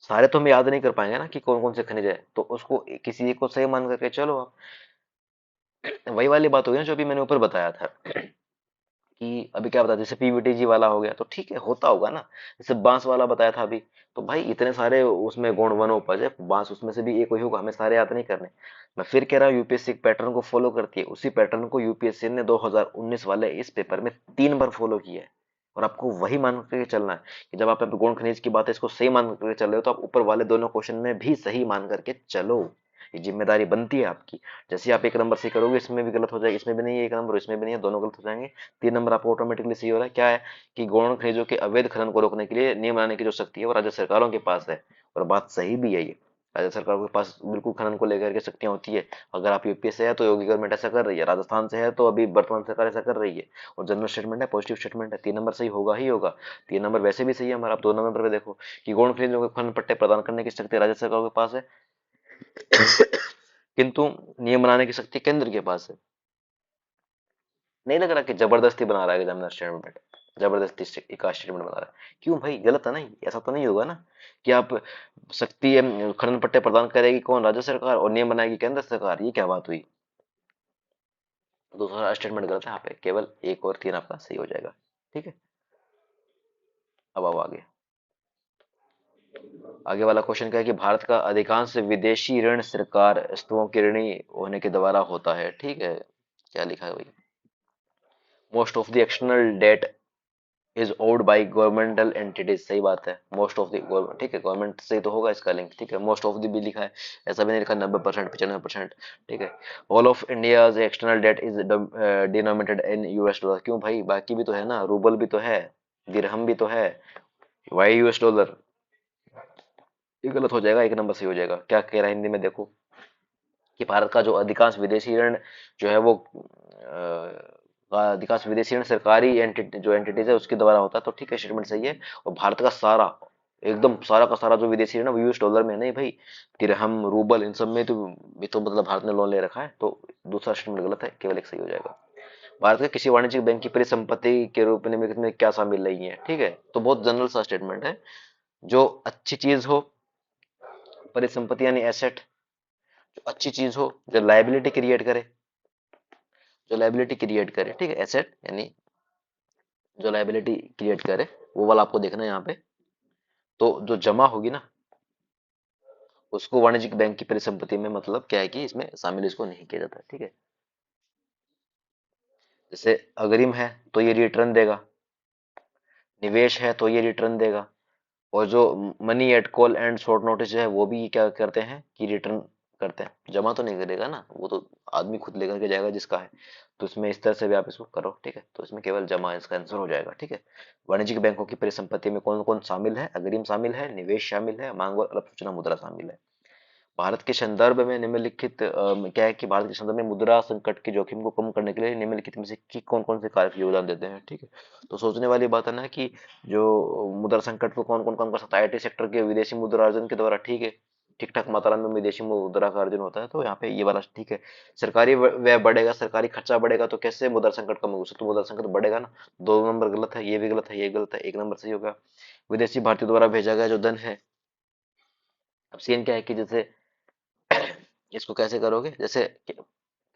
सारे तो हम याद नहीं कर पाएंगे ना कि कौन कौन से खनिज है, तो उसको किसी एक को सही मान करके चलो आप। वही वाली बात होगी ना जो अभी मैंने ऊपर बताया था कि अभी क्या बता, जैसे पीवीटीजी वाला हो गया तो ठीक है, होता होगा ना। जैसे बांस वाला बताया था अभी, तो भाई इतने सारे उसमें गुण वन उपज है, बांस उसमें से भी एक ही होगा, हमें सारे याद नहीं करने। मैं फिर कह रहा हूँ, यूपीएससी एक पैटर्न को फॉलो करती है, उसी पैटर्न को यूपीएससी ने 2019 वाले इस पेपर में 3 बार फॉलो किया है। और आपको वही मान के चलना है कि जब आप यहाँ पे गुण खनिज की बात है, इसको सही मान करके चल रहे हो, तो आप ऊपर वाले दोनों क्वेश्चन में भी सही मान करके चलो। ये जिम्मेदारी बनती है आपकी। जैसे आप एक नंबर से करोगे, इसमें भी गलत हो जाएगा, इसमें भी नहीं है एक नंबर, इसमें भी नहीं है, दोनों गलत हो जाएंगे। 3 नंबर आपको ऑटोमेटिकली सही हो रहा है। क्या है कि गौण खनिजों के अवैध खनन को रोकने के लिए नियम बनाने की जो शक्ति है वो राज्य सरकारों के पास है। और बात सही भी है ये, राज्य सरकारों के पास बिल्कुल खनन को लेकर के शक्तियां होती है। अगर आप यूपी से है तो योगी गवर्नमेंट ऐसा कर रही है, राजस्थान से है तो अभी वर्तमान सरकार ऐसा कर रही है। और जनरल स्टेटमेंट है, पॉजिटिव स्टेटमेंट है, 3 नंबर सही होगा ही होगा। 3 नंबर वैसे भी सही है हमारा। आप 2 नंबर पे देखो कि गौण खनिजों को खनन पट्टे प्रदान करने की शक्ति राज्य सरकारों के पास है, किंतु नियम बनाने की शक्ति केंद्र के पास है। नहीं लग रहा कि जबरदस्ती बना रहा है एग्जामिनर स्टेटमेंट, जबरदस्ती का स्टेटमेंट बना रहा है? क्यों भाई, गलत है ना? ऐसा तो नहीं होगा ना कि आप शक्ति खनन पट्टे प्रदान करेगी कौन, राज्य सरकार, और नियम बनाएगी केंद्र सरकार? ये क्या बात हुई? दूसरा स्टेटमेंट गलत है यहाँ पे, केवल 1 और 3 आपका सही हो जाएगा। ठीक है, अब आओ आगे। आगे वाला क्वेश्चन क्या है कि भारत का अधिकांश विदेशी ऋण सरकार स्तरों की ऋणी होने के द्वारा होता है। ठीक है, क्या लिखा है भाई? Most of the external debt is owed by governmental entities. सही बात है, मोस्ट ऑफ द गवर्नमेंट, ठीक है, गवर्नमेंट से ही तो होगा इसका लिंक। ठीक है, मोस्ट ऑफ द भी लिखा है, ऐसा भी नहीं लिखा 90%, 95%। ठीक है, all of India's external debt is denominated in US dollar. क्यों भाई, बाकी भी तो है ना, रूबल भी तो है, दिरहम भी तो है, वाई यूएस डॉलर? ये गलत हो जाएगा, 1 नंबर सही हो जाएगा। क्या कह रहा है हिंदी में देखो, कि भारत का जो अधिकांश विदेशी ऋण जो है वो अधिकांश विदेशी ऋण सरकारी एंटिटी जो एंटिटीज है उसके द्वारा होता है। तो ठीक है, स्टेटमेंट सही है। और भारत का सारा, एकदम सारा का सारा जो विदेशी ऋण है वो यूएस डॉलर में है, नहीं भाई, दिरहम रूबल इन सब में तो भी तो मतलब भारत ने लोन ले रखा है। तो दूसरा स्टेटमेंट गलत है, केवल एक सही हो जाएगा। भारत के किसी वाणिज्यिक बैंक की परिसंपत्ति के रूप में निम्नलिखित में क्या शामिल नहीं है? ठीक है, तो बहुत जनरल सा स्टेटमेंट है। जो अच्छी चीज हो, परिसंपत्ति यानी एसेट, जो अच्छी चीज हो, जो लाइबिलिटी क्रिएट करे, जो लाइबिलिटी क्रिएट करे, ठीक है, एसेट यानी जो लाइबिलिटी क्रिएट करे, वो वाला आपको देखना है यहाँ पे। तो जो जमा होगी ना, उसको वाणिज्यिक बैंक की परिसंपत्ति में मतलब क्या है कि इसमें शामिल इसको नहीं किया जाता। ठीक है, जैसे अग्रिम है तो ये रिटर्न देगा, निवेश है तो ये रिटर्न देगा, और जो money at call and short notice है वो भी क्या करते हैं कि रिटर्न करते हैं। जमा तो नहीं करेगा ना, वो तो आदमी खुद लेकर के जाएगा जिसका है। तो इसमें इस तरह से भी आप इसको करो। ठीक है, तो इसमें केवल जमा इसका आंसर हो जाएगा। ठीक है, वाणिज्यिक बैंकों की परिसंपत्ति में कौन कौन शामिल है? अग्रिम शामिल है, निवेश शामिल है, मांग और अल्प सूचना मुद्रा शामिल है। भारत के संदर्भ में निम्नलिखित क्या है कि भारत के संदर्भ में मुद्रा संकट के जोखिम को कम करने के लिए निम्नलिखित में से कि कौन कौन से कारक योगदान देते हैं? ठीक है, तो सोचने वाली बात है ना कि जो मुद्रा संकट को कौन कौन कम कर सकता है? आईटी सेक्टर के विदेशी मुद्रा अर्जन के द्वारा। ठीक है, ठीक ठाक मात्रा में विदेशी मुद्रा का अर्जन होता है, तो यहाँ पे ये वाला ठीक है। सरकारी व्यय बढ़ेगा, सरकारी खर्चा बढ़ेगा, तो कैसे मुद्रा संकट कम होगा? तो मुद्रा संकट बढ़ेगा ना। 2 नंबर गलत है, ये भी गलत है, ये गलत है, 1 नंबर सही होगा। विदेशी भारतीय द्वारा भेजा गया जो धन है, अब सीन क्या है कि जैसे इसको कैसे करोगे? जैसे कह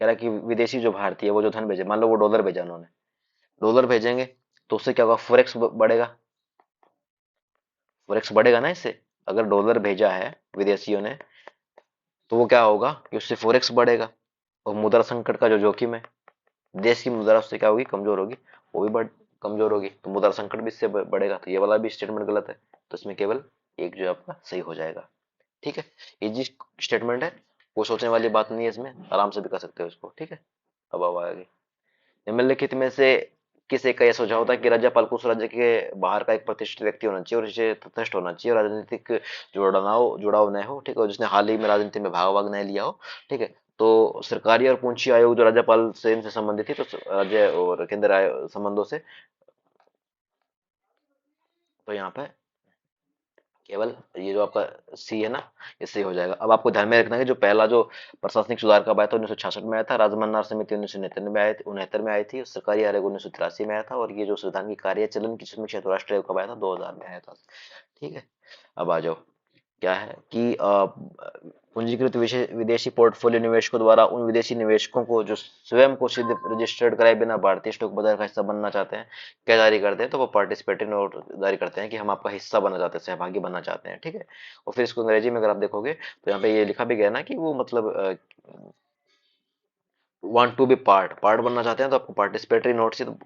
रहा है कि विदेशी जो भारतीय है वो जो धन भेजे, मान लो वो डॉलर भेजा उन्होंने, डॉलर भेजेंगे, तो उससे क्या होगा? फॉरेक्स बढ़ेगा, फॉरेक्स बढ़ेगा ना इससे। अगर डॉलर भेजा है विदेशियों ने, तो वो क्या होगा कि उससे फॉरेक्स बढ़ेगा। और मुद्रा संकट का जो जोखिम है, देश की मुद्रा उससे क्या होगी? कमजोर होगी, वो भी कमजोर होगी, तो मुद्रा संकट भी इससे बढ़ेगा। तो ये वाला भी स्टेटमेंट गलत है, तो इसमें केवल एक जो है आपका सही हो जाएगा। ठीक है, इजी स्टेटमेंट है, कोई सोचने वाली बात नहीं है इसमें, आराम से भी कर सकते हो इसको। ठीक है, अब आगे। निम्नलिखित में से किस एक का यह सुझाव होता है कि राज्यपाल को उस राज्य के बाहर का एक प्रतिष्ठित व्यक्ति होना चाहिए और इसे तटस्थ होना चाहिए और राजनीतिक जुड़ाव जुड़ाव न हो? ठीक है, और जिसने हाल ही में राजनीति में भाग वाग नहीं लिया हो। ठीक है, तो सरकारी और पूंजी आयोग जो राज्यपाल से इनसे संबंधित थी, तो राज्य और केंद्र संबंधों से, तो यहाँ पे केवल ये जो आपका सी है ना, इससे हो जाएगा। अब आपको ध्यान में रखना है कि जो पहला जो प्रशासनिक सुधार कब आया था, 1966 में आया था। राजमन्नार समिति 1969 में आई थी, 69 में आई थी। सरकारी आयोग 1983 में आया था। और ये जो संविधान की कार्यचलन की समीक्षा तो राष्ट्रीय आयोग कब आया था? 2000 में आया था। ठीक है, अब आ जाओ। क्या है कि पूंजीकृत विदेशी पोर्टफोलियो निवेशकों द्वारा उन विदेशी निवेशकों को जो स्वयं को सिद्ध रजिस्टर्ड कराए बिना भारतीय स्टॉक बाजार का हिस्सा बनना चाहते हैं, क्या जारी करते हैं, तो वो पार्टिसिपेटरी नोट जारी करते हैं कि हम आपका हिस्सा बनना चाहते हैं, सहभागी बनना चाहते हैं, ठीक है। और फिर इसको अंग्रेजी में अगर आप देखोगे तो यहाँ पे ये लिखा भी गया ना कि वो मतलब want to be part part बनना चाहते हैं, तो आपको पार्टिसिपेटरी नोट से तो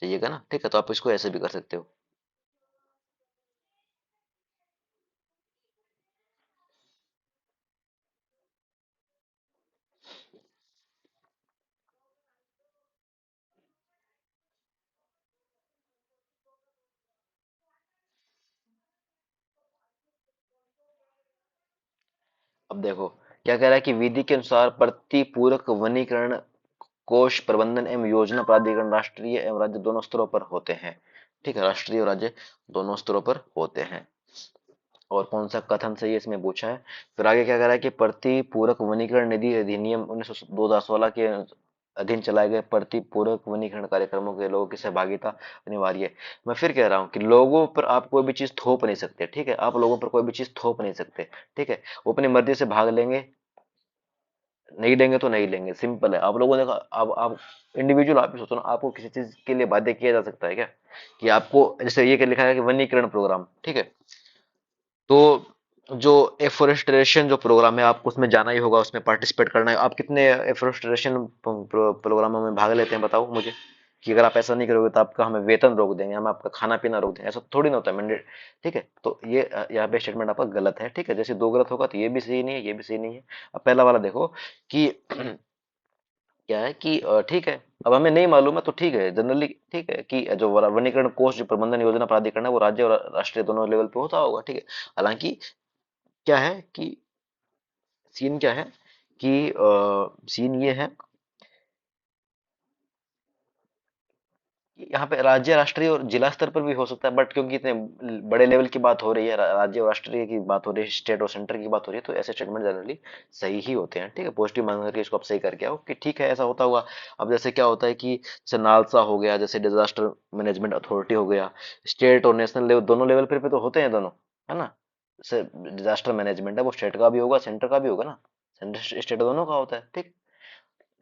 चाहिएगा ना, ठीक है। तो आप इसको ऐसे भी कर सकते हो। अब देखो क्या कह रहा है कि विधि के अनुसार प्रतिपूरक वनीकरण कोष प्रबंधन एवं योजना प्राधिकरण राष्ट्रीय एवं राज्य दोनों स्तरों पर होते हैं, ठीक है। राष्ट्रीय और राज्य दोनों स्तरों पर होते हैं। और कौन सा कथन सही है इसमें पूछा है। फिर आगे क्या कह रहा है कि प्रतिपूरक वनीकरण निधि अधिनियम 2016 के अधीन चलाए गए प्रतिपूरक वनीकरण कार्यक्रमों के लोगों की सहभागिता अनिवार्य है। मैं फिर कह रहा हूँ कि लोगों पर आप कोई भी चीज थोप नहीं सकते, ठीक है। आप लोगों पर कोई भी चीज थोप नहीं सकते, ठीक है। वो अपनी मर्जी से भाग लेंगे, नहीं लेंगे तो नहीं लेंगे, सिंपल है। आप लोगों ने कहा अब आप इंडिविजुअल आप ही सोचो ना, आपको किसी चीज के लिए बाध्य किया जा सकता है क्या? कि आपको जैसे ये क्या लिखा है कि वनीकरण प्रोग्राम, ठीक है। तो जो एफोरेस्टेशन जो प्रोग्राम है आपको उसमें जाना ही होगा, उसमें पार्टिसिपेट करना है। आप कितने एफोरेस्टेशन प्रोग्रामों में भाग लेते हैं बताओ मुझे। कि अगर आप ऐसा नहीं करोगे तो आपका हमें वेतन रोक देंगे, हम आपका खाना पीना रोक देंगे, ऐसा थोड़ी ना होता है मैंडेट, ठीक है। तो ये यहाँ पे स्टेटमेंट आपका गलत है, ठीक है। जैसे दो गलत होगा तो ये भी सही नहीं है, ये भी सही नहीं है। अब पहला वाला देखो कि क्या है कि ठीक है, अब हमें नहीं मालूम है तो ठीक है, जनरली ठीक है कि जो वनीकरण कोष जो प्रबंधन योजना प्राधिकरण है वो राज्य और राष्ट्रीय दोनों लेवल पे होता होगा, ठीक है। हालांकि क्या है कि सीन क्या है कि सीन ये है कि यहाँ पे राज्य राष्ट्रीय और जिला स्तर पर भी हो सकता है, बट क्योंकि इतने बड़े लेवल की बात हो रही है, राज्य और राष्ट्रीय की बात हो रही है, स्टेट और सेंटर की बात हो रही है, तो ऐसे स्टेटमेंट जनरली सही ही होते हैं, ठीक है। पॉजिटिव मान करके इसको आप सही करके आओ कि ठीक है ऐसा होता होगा। अब जैसे क्या होता है कि जैसे नालसा हो गया, जैसे डिजास्टर मैनेजमेंट अथॉरिटी हो गया, स्टेट और नेशनल लेवल दोनों लेवल पे तो होते हैं दोनों, है ना। जैसे डिजास्टर मैनेजमेंट है वो स्टेट का भी होगा सेंटर का भी होगा ना, सेंटर स्टेट दोनों का होता है, ठीक।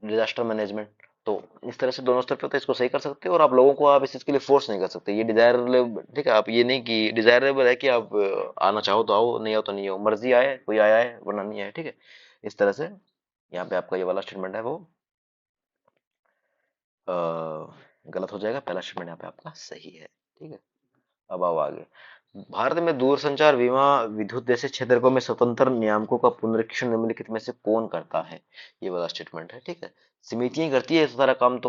डिजास्टर मैनेजमेंट, तो इस तरह से दोनों स्तर पे होता है, इसको सही कर सकते हो। और आप लोगों को आप इस चीज के लिए फोर्स नहीं कर सकते, ये डिजायरेबल, ठीक है। आप ये नहीं कि डिजायरेबल है कि आप आना चाहो तो आओ, नहीं आओ तो नहीं आओ, मर्जी आए कोई आया है वरना नहीं आया, ठीक है। इस तरह से यहाँ पे आपका ये वाला स्टेटमेंट है वो अ, गलत हो जाएगा, पहला स्टेटमेंट यहाँ पे आपका सही है, ठीक है। अब आओ आगे। भारत में दूरसंचार बीमा विद्युत जैसे क्षेत्रों में स्वतंत्र नियामकों का पुनरीक्षण निम्नलिखित में से कौन करता है? ये वाला स्टेटमेंट है, ठीक है। समितियां करती है ये सारा काम तो,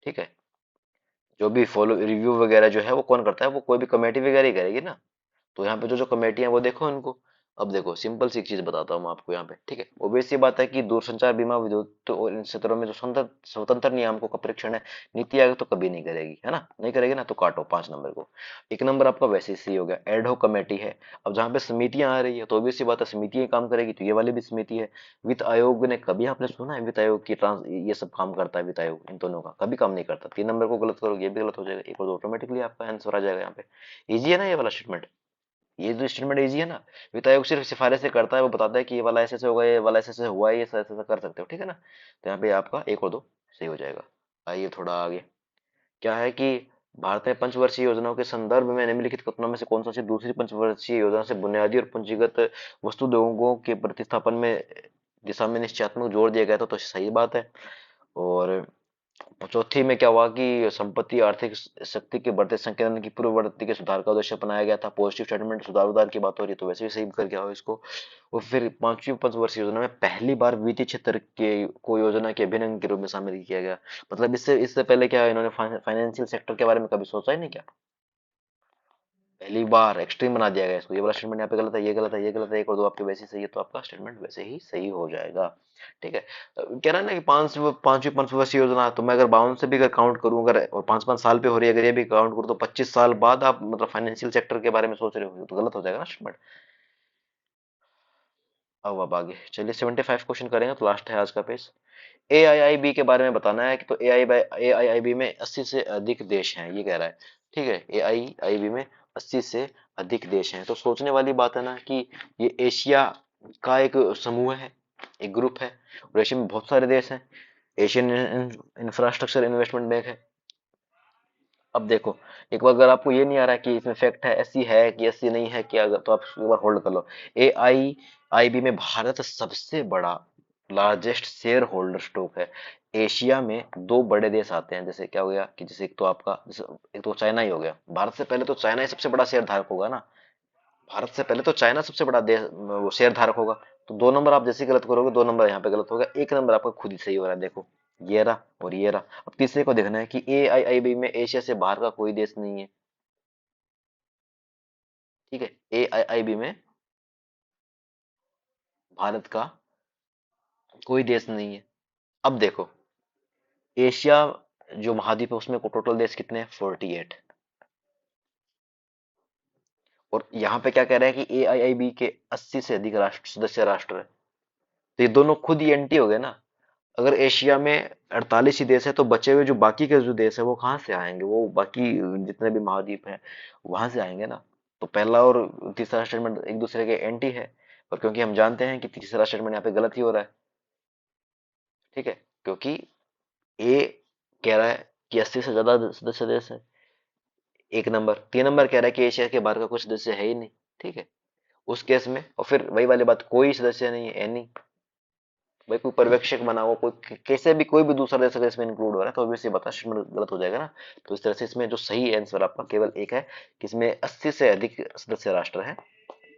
ठीक है। जो भी फॉलो रिव्यू वगैरह जो है वो कौन करता है, वो कोई भी कमेटी वगैरह ही करेगी ना। तो यहाँ पे जो जो कमेटियां वो देखो इनको। अब देखो सिंपल सी एक चीज बताता हूँ मैं आपको यहाँ पे, ठीक है। ऑब्वियस सी बात है कि दूरसंचार बीमा विद्युत और इन क्षेत्रों में जो स्वतंत्र स्वतंत्र नियामकों का परीक्षण है, नीति आयोग तो कभी नहीं करेगी, है ना। नहीं करेगी ना, तो काटो 5 नंबर को। एक नंबर आपका वैसे ही सही हो गया, एडहॉक कमेटी है। अब जहाँ पे समितियां आ रही है तो ऑब्वियस सी बात है समितियां काम करेगी, तो ये वाली भी समिति है। वित्त आयोग ने कभी आपने सुना है वित्त आयोग की ट्रांस ये सब काम करता है? वित्त आयोग इन दोनों का कभी काम नहीं करता। 3 नंबर को गलत करोगे ये भी गलत हो जाएगा, एक और दो ऑटोमेटिकली आपका आंसर आ जाएगा यहाँ पे। इजी है ना ये वाला स्टेटमेंट? ये जो स्टेटमेंट इजी है ना। वित्त आयोग सिर्फ सिफारिश करता है, वो बताता है कि ये वाला ऐसे से होगा, ये वाला ऐसे से हुआ है, ये ऐसा ऐसा कर सकते हो, ठीक है ना। तो यहाँ पे आपका एक और दो सही हो जाएगा। आइए थोड़ा आगे। क्या है कि भारत में पंचवर्षीय योजनाओं के संदर्भ में निम्नलिखित कथनों में से कौन सा सी दूसरी पंचवर्षीय योजना से बुनियादी और पूंजीगत वस्तु उद्योगों के प्रतिस्थापन में दिशा में निश्चयात्मक जोर दिया गया था, तो सही बात है। और चौथी में क्या हुआ कि संपत्ति आर्थिक शक्ति के बढ़ते संकेंद्रण की पूर्ववर्ती के सुधार का उद्देश्य बनाया गया था। पॉजिटिव स्टेटमेंट सुधार उधार की बात हो रही है तो वैसे भी सही करके आओ इसको। और फिर पांचवी पंचवर्षीय योजना में पहली बार वित्तीय क्षेत्र के को योजना के अभिन्न अंग के रूप में शामिल किया गया। मतलब इससे इससे पहले क्या इन्होंने फाइनेंशियल सेक्टर के बारे में कभी सोचा ही नहीं क्या? पहली बार एक्सट्रीम बना दिया गया इसको। ये वाला स्टेटमेंट यहाँ पे गलत है, ये गलत है, ये गलत है, एक और दो आपके वैसे ही सही है, तो आपका स्टेटमेंट वैसे ही सही हो जाएगा, ठीक है। कह रहा है ना कि पांचवी पंचवर्षीय योजना, तो मैं अगर 52 से भी अगर काउंट करूं, अगर और 5-5 साल पे हो रही है, अगर ये भी काउंट करूं तो 25 साल बाद आप मतलब फाइनेंशियल सेक्टर के बारे में सोच रहे हो, तो गलत हो जाएगा ना स्टेटमेंट। अब आगे चलिए 75 क्वेश्चन करेंगे, तो लास्ट है आज का पेज। एआईआईबी के बारे में बताना है कि तो एआईआईबी में 80 से अधिक देश हैं, ये कह रहा है, ठीक है। एआईआईबी में 80 से अधिक देश हैं। तो सोचने वाली बात है ना कि ये एशिया का एक समूह है, एक ग्रुप है, और एशिया में बहुत सारे देश हैं। एशियन इंफ्रास्ट्रक्चर इन्वेस्टमेंट बैंक है। अब देखो, एक बार अगर आपको ये नहीं आ रहा है कि इसमें फैक्ट है, ऐसी है कि ऐसी नहीं है कि अगर, तो आप एक बार होल्ड कर लो। AIIB में भारत सबसे बड़ा लार्जेस्ट शेयर होल्डर स्टॉक है। एशिया में दो बड़े देश आते हैं, जैसे क्या हो गया कि जैसे एक तो आपका, जैसे एक तो चाइना ही हो गया। भारत से पहले तो चाइना ही सबसे बड़ा शेयर धारक होगा ना। भारत से पहले तो चाइना सबसे बड़ा देश, वो शेयर धारक होगा। तो दो नंबर आप जैसे गलत करोगे, दो नंबर यहाँ पे गलत होगा, एक नंबर आपका खुद ही सही हो रहा है। देखो, ये रहा और ये रहा। अब तीसरे को देखना है कि AIIB में एशिया से बाहर का कोई देश नहीं है। ठीक है, AIIB में भारत का कोई देश नहीं है। अब देखो, एशिया जो महाद्वीप है उसमें टोटल देश कितने हैं? 48। और यहाँ पे क्या कह रहा है कि AIIB के 80 से अधिक राष्ट्र, सदस्य राष्ट्र है। तो ये दोनों खुद ही एंटी हो गए ना। अगर एशिया में 48 ही देश है, तो बचे हुए जो बाकी के जो देश है वो कहाँ से आएंगे? वो बाकी जितने भी महाद्वीप हैं वहां से आएंगे ना। तो पहला और तीसरा स्टेटमेंट एक दूसरे के एंटी है। और क्योंकि हम जानते हैं कि तीसरा स्टेटमेंट यहाँ पे गलत ही हो रहा है। ठीक है, क्योंकि ए कह रहा है कि 80 से ज्यादा सदस्य देश है, एक नंबर। 3 नंबर कह रहा है कि एशिया के बाहर का कुछ सदस्य है ही नहीं। ठीक है, उस केस में, और फिर वही वाली बात, कोई सदस्य नहीं है, एनी। भाई कोई पर्यवेक्षक बनाओ, कोई कैसे भी, कोई भी दूसरा देश अगर इसमें इंक्लूड हो रहा है, तो ऑब्वियसली बता स्टेटमेंट गलत हो जाएगा ना। तो इस तरह से इसमें जो सही आंसर आपका केवल एक है कि इसमें 80 से अधिक सदस्य राष्ट्र है।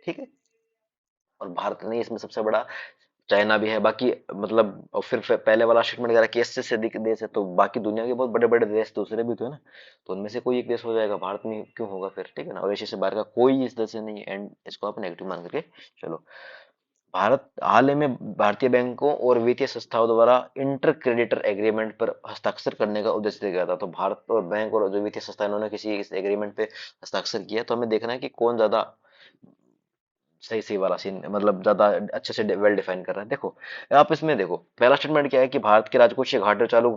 ठीक है, और भारत नहीं, इसमें सबसे बड़ा चाइना भी है। बाकी मतलब, और फिर पहले वाला स्टेटमेंट कह रहा है कि 80 से अधिक देश है, तो बाकी दुनिया के बहुत बड़े बड़े देश दूसरे भी तो है ना। तो उनमें से कोई एक देश हो जाएगा, भारत में क्यों होगा फिर? ठीक है ना, और एशिया से बाहर का कोई इस देश से नहीं है। एंड इसको आप नेगेटिव मान करके चलो। भारत हाल ही में भारतीय बैंकों और वित्तीय संस्थाओं द्वारा इंटर क्रेडिटर एग्रीमेंट पर हस्ताक्षर करने का उद्देश्य दिया गया था। तो भारत और बैंक और जो वित्तीय संस्था, इन्होंने किसी इस एग्रीमेंट पे हस्ताक्षर किया। तो हमें देखना है कि कौन ज्यादा सही सही वाला सीन, मतलब ज्यादा अच्छे से वेल डिफाइन कर रहा है। देखो, आप इसमें देखो, पहला स्टेटमेंट क्या है कि भारत के राजकोषीय घाटे चालू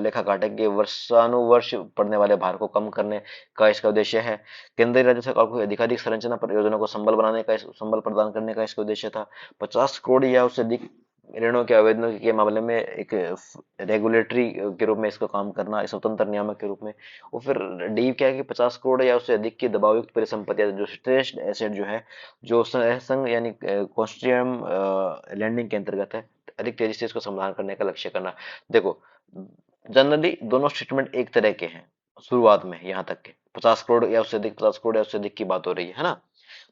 लेखा घाटे के वर्षानुवर्ष पड़ने वाले भार को कम करने का इसका उद्देश्य है। केंद्रीय राज्य सरकार को अधिकाधिक संरचना परियोजना को संबल बनाने का, संबल प्रदान करने का इसका उद्देश्य था। 50 करोड़ या उससे अधिक ऋणों के आवेदनों के मामले में एक रेगुलेटरी के रूप में इसका काम करना, स्वतंत्र नियामक के रूप में। और फिर डी क्या है कि 50 करोड़ या उससे अधिक की दबावयुक्त परिसंपत्तियां, जो स्ट्रेस्ड एसेट जो है, जो संघ यानी कॉन्स्टिट्यूएंट लैंडिंग के अंतर्गत है, अधिक तेजी से इसको समाधान करने का लक्ष्य करना। देखो, जनरली दोनों स्टेटमेंट एक तरह के हैं शुरुआत में, यहाँ तक के 50 करोड़ या उससे अधिक, 50 करोड़ या उससे अधिक की बात हो रही है ना।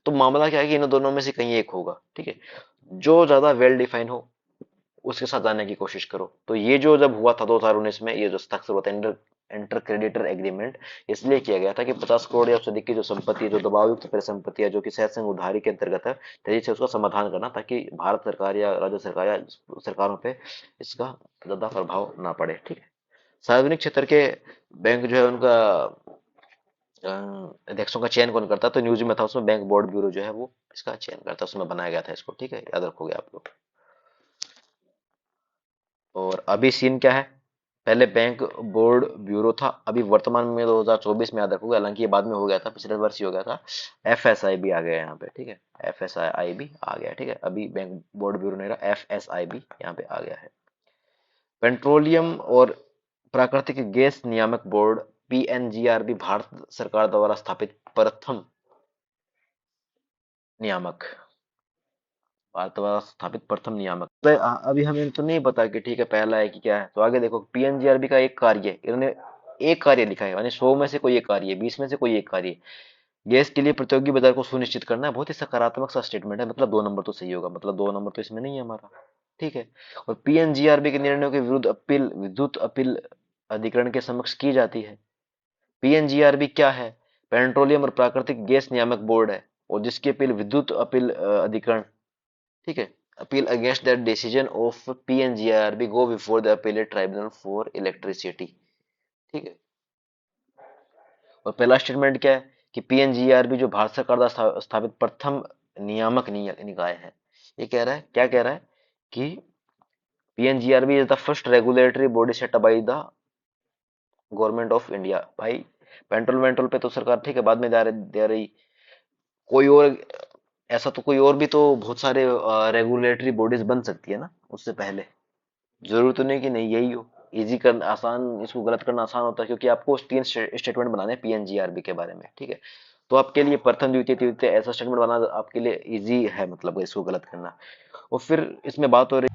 तो मामला क्या है कि इन दोनों में से कहीं एक होगा। ठीक है, जो ज्यादा वेल डिफाइन हो उसके साथ जाने की कोशिश करो। तो ये जो जब हुआ था 2019 में, ये जो हस्ताक्षर हुआ था इंटर इंटर क्रेडिटर एग्रीमेंट, इसलिए किया गया था कि 50 करोड़ या उससे अधिक की जो संपत्ति, जो दबावयुक्त परिसंपत्ति है, जो कि शायद संघ उधारी के अंतर्गत है, तेजी से उसका समाधान करना, ताकि भारत सरकार या राज्य सरकार या सरकारों पे इसका ज्यादा प्रभाव ना पड़े। ठीक है, सार्वजनिक क्षेत्र के बैंक जो है उनका अध्यक्षों का चयन कौन करता है? तो न्यूज में था उसमें, बैंक बोर्ड ब्यूरो जो है वो इसका चयन करता है, उसमें बनाया गया था इसको। ठीक है, याद रखोगे आप लोग। और अभी सीन क्या है? पहले बैंक बोर्ड ब्यूरो था, अभी वर्तमान में 2024 में, याद रखोगे, हालांकि ये बाद में हो गया था, पिछले वर्ष ही हो गया था। FSIB आ गया यहाँ पे। ठीक है, FSIB आ गया। ठीक है, अभी बैंक बोर्ड ब्यूरो नहीं रहा, FSIB यहाँ पे आ गया है। पेट्रोलियम और प्राकृतिक गैस नियामक बोर्ड, PNGRB, भारत सरकार द्वारा स्थापित प्रथम नियामक, भारत द्वारा स्थापित प्रथम नियामक। तो अभी हमें तो नहीं पता कि ठीक है पहला है कि क्या है। तो आगे देखो, PNGRB का एक कार्य है, इन्होंने एक कार्य लिखा है, यानी 100 में से कोई एक कार्य है, 20 में से कोई एक कार्य है। गैस के लिए प्रतियोगी बाजार को सुनिश्चित करना है। बहुत ही सकारात्मक सा स्टेटमेंट है, मतलब दो नंबर तो सही होगा, मतलब दो नंबर तो इसमें नहीं है हमारा। ठीक है, और PNGRB के निर्णयों के विरुद्ध अपील विद्युत अपील अधिकरण के समक्ष की जाती है। PNGRB क्या है? पेट्रोलियम और प्राकृतिक गैस नियामक बोर्ड है, और जिसकी अपील विद्युत अपील अधिकरण। ठीक है, appeal against that decision of PNGRB go before the appellate tribunal for electricity. ठीक है, और पहला स्टेटमेंट क्या है कि PNGRB जो भारत सरकार द्वारा स्थापित प्रथम नियामक निकाय है। ये कह रहा है, क्या कह रहा है कि PNGRB is the first regulatory body set up by the government of India. भाई पेट्रोल वेट्रोल पे तो सरकार ठीक है बाद में दे रही। कोई और ऐसा तो कोई और भी तो बहुत सारे रेगुलेटरी बॉडीज बन सकती है ना उससे पहले। जरूरी तो नहीं कि नहीं यही हो। इजी करना आसान, इसको गलत करना आसान होता है क्योंकि आपको तीन स्टेटमेंट बनाने हैं पीएनजीआरबी के बारे में, ठीक है। तो आपके लिए प्रथम द्वितीय तृतीय ऐसा स्टेटमेंट बनाना आपके लिए इजी है, मतलब इसको गलत करना। और फिर इसमें बात हो रही।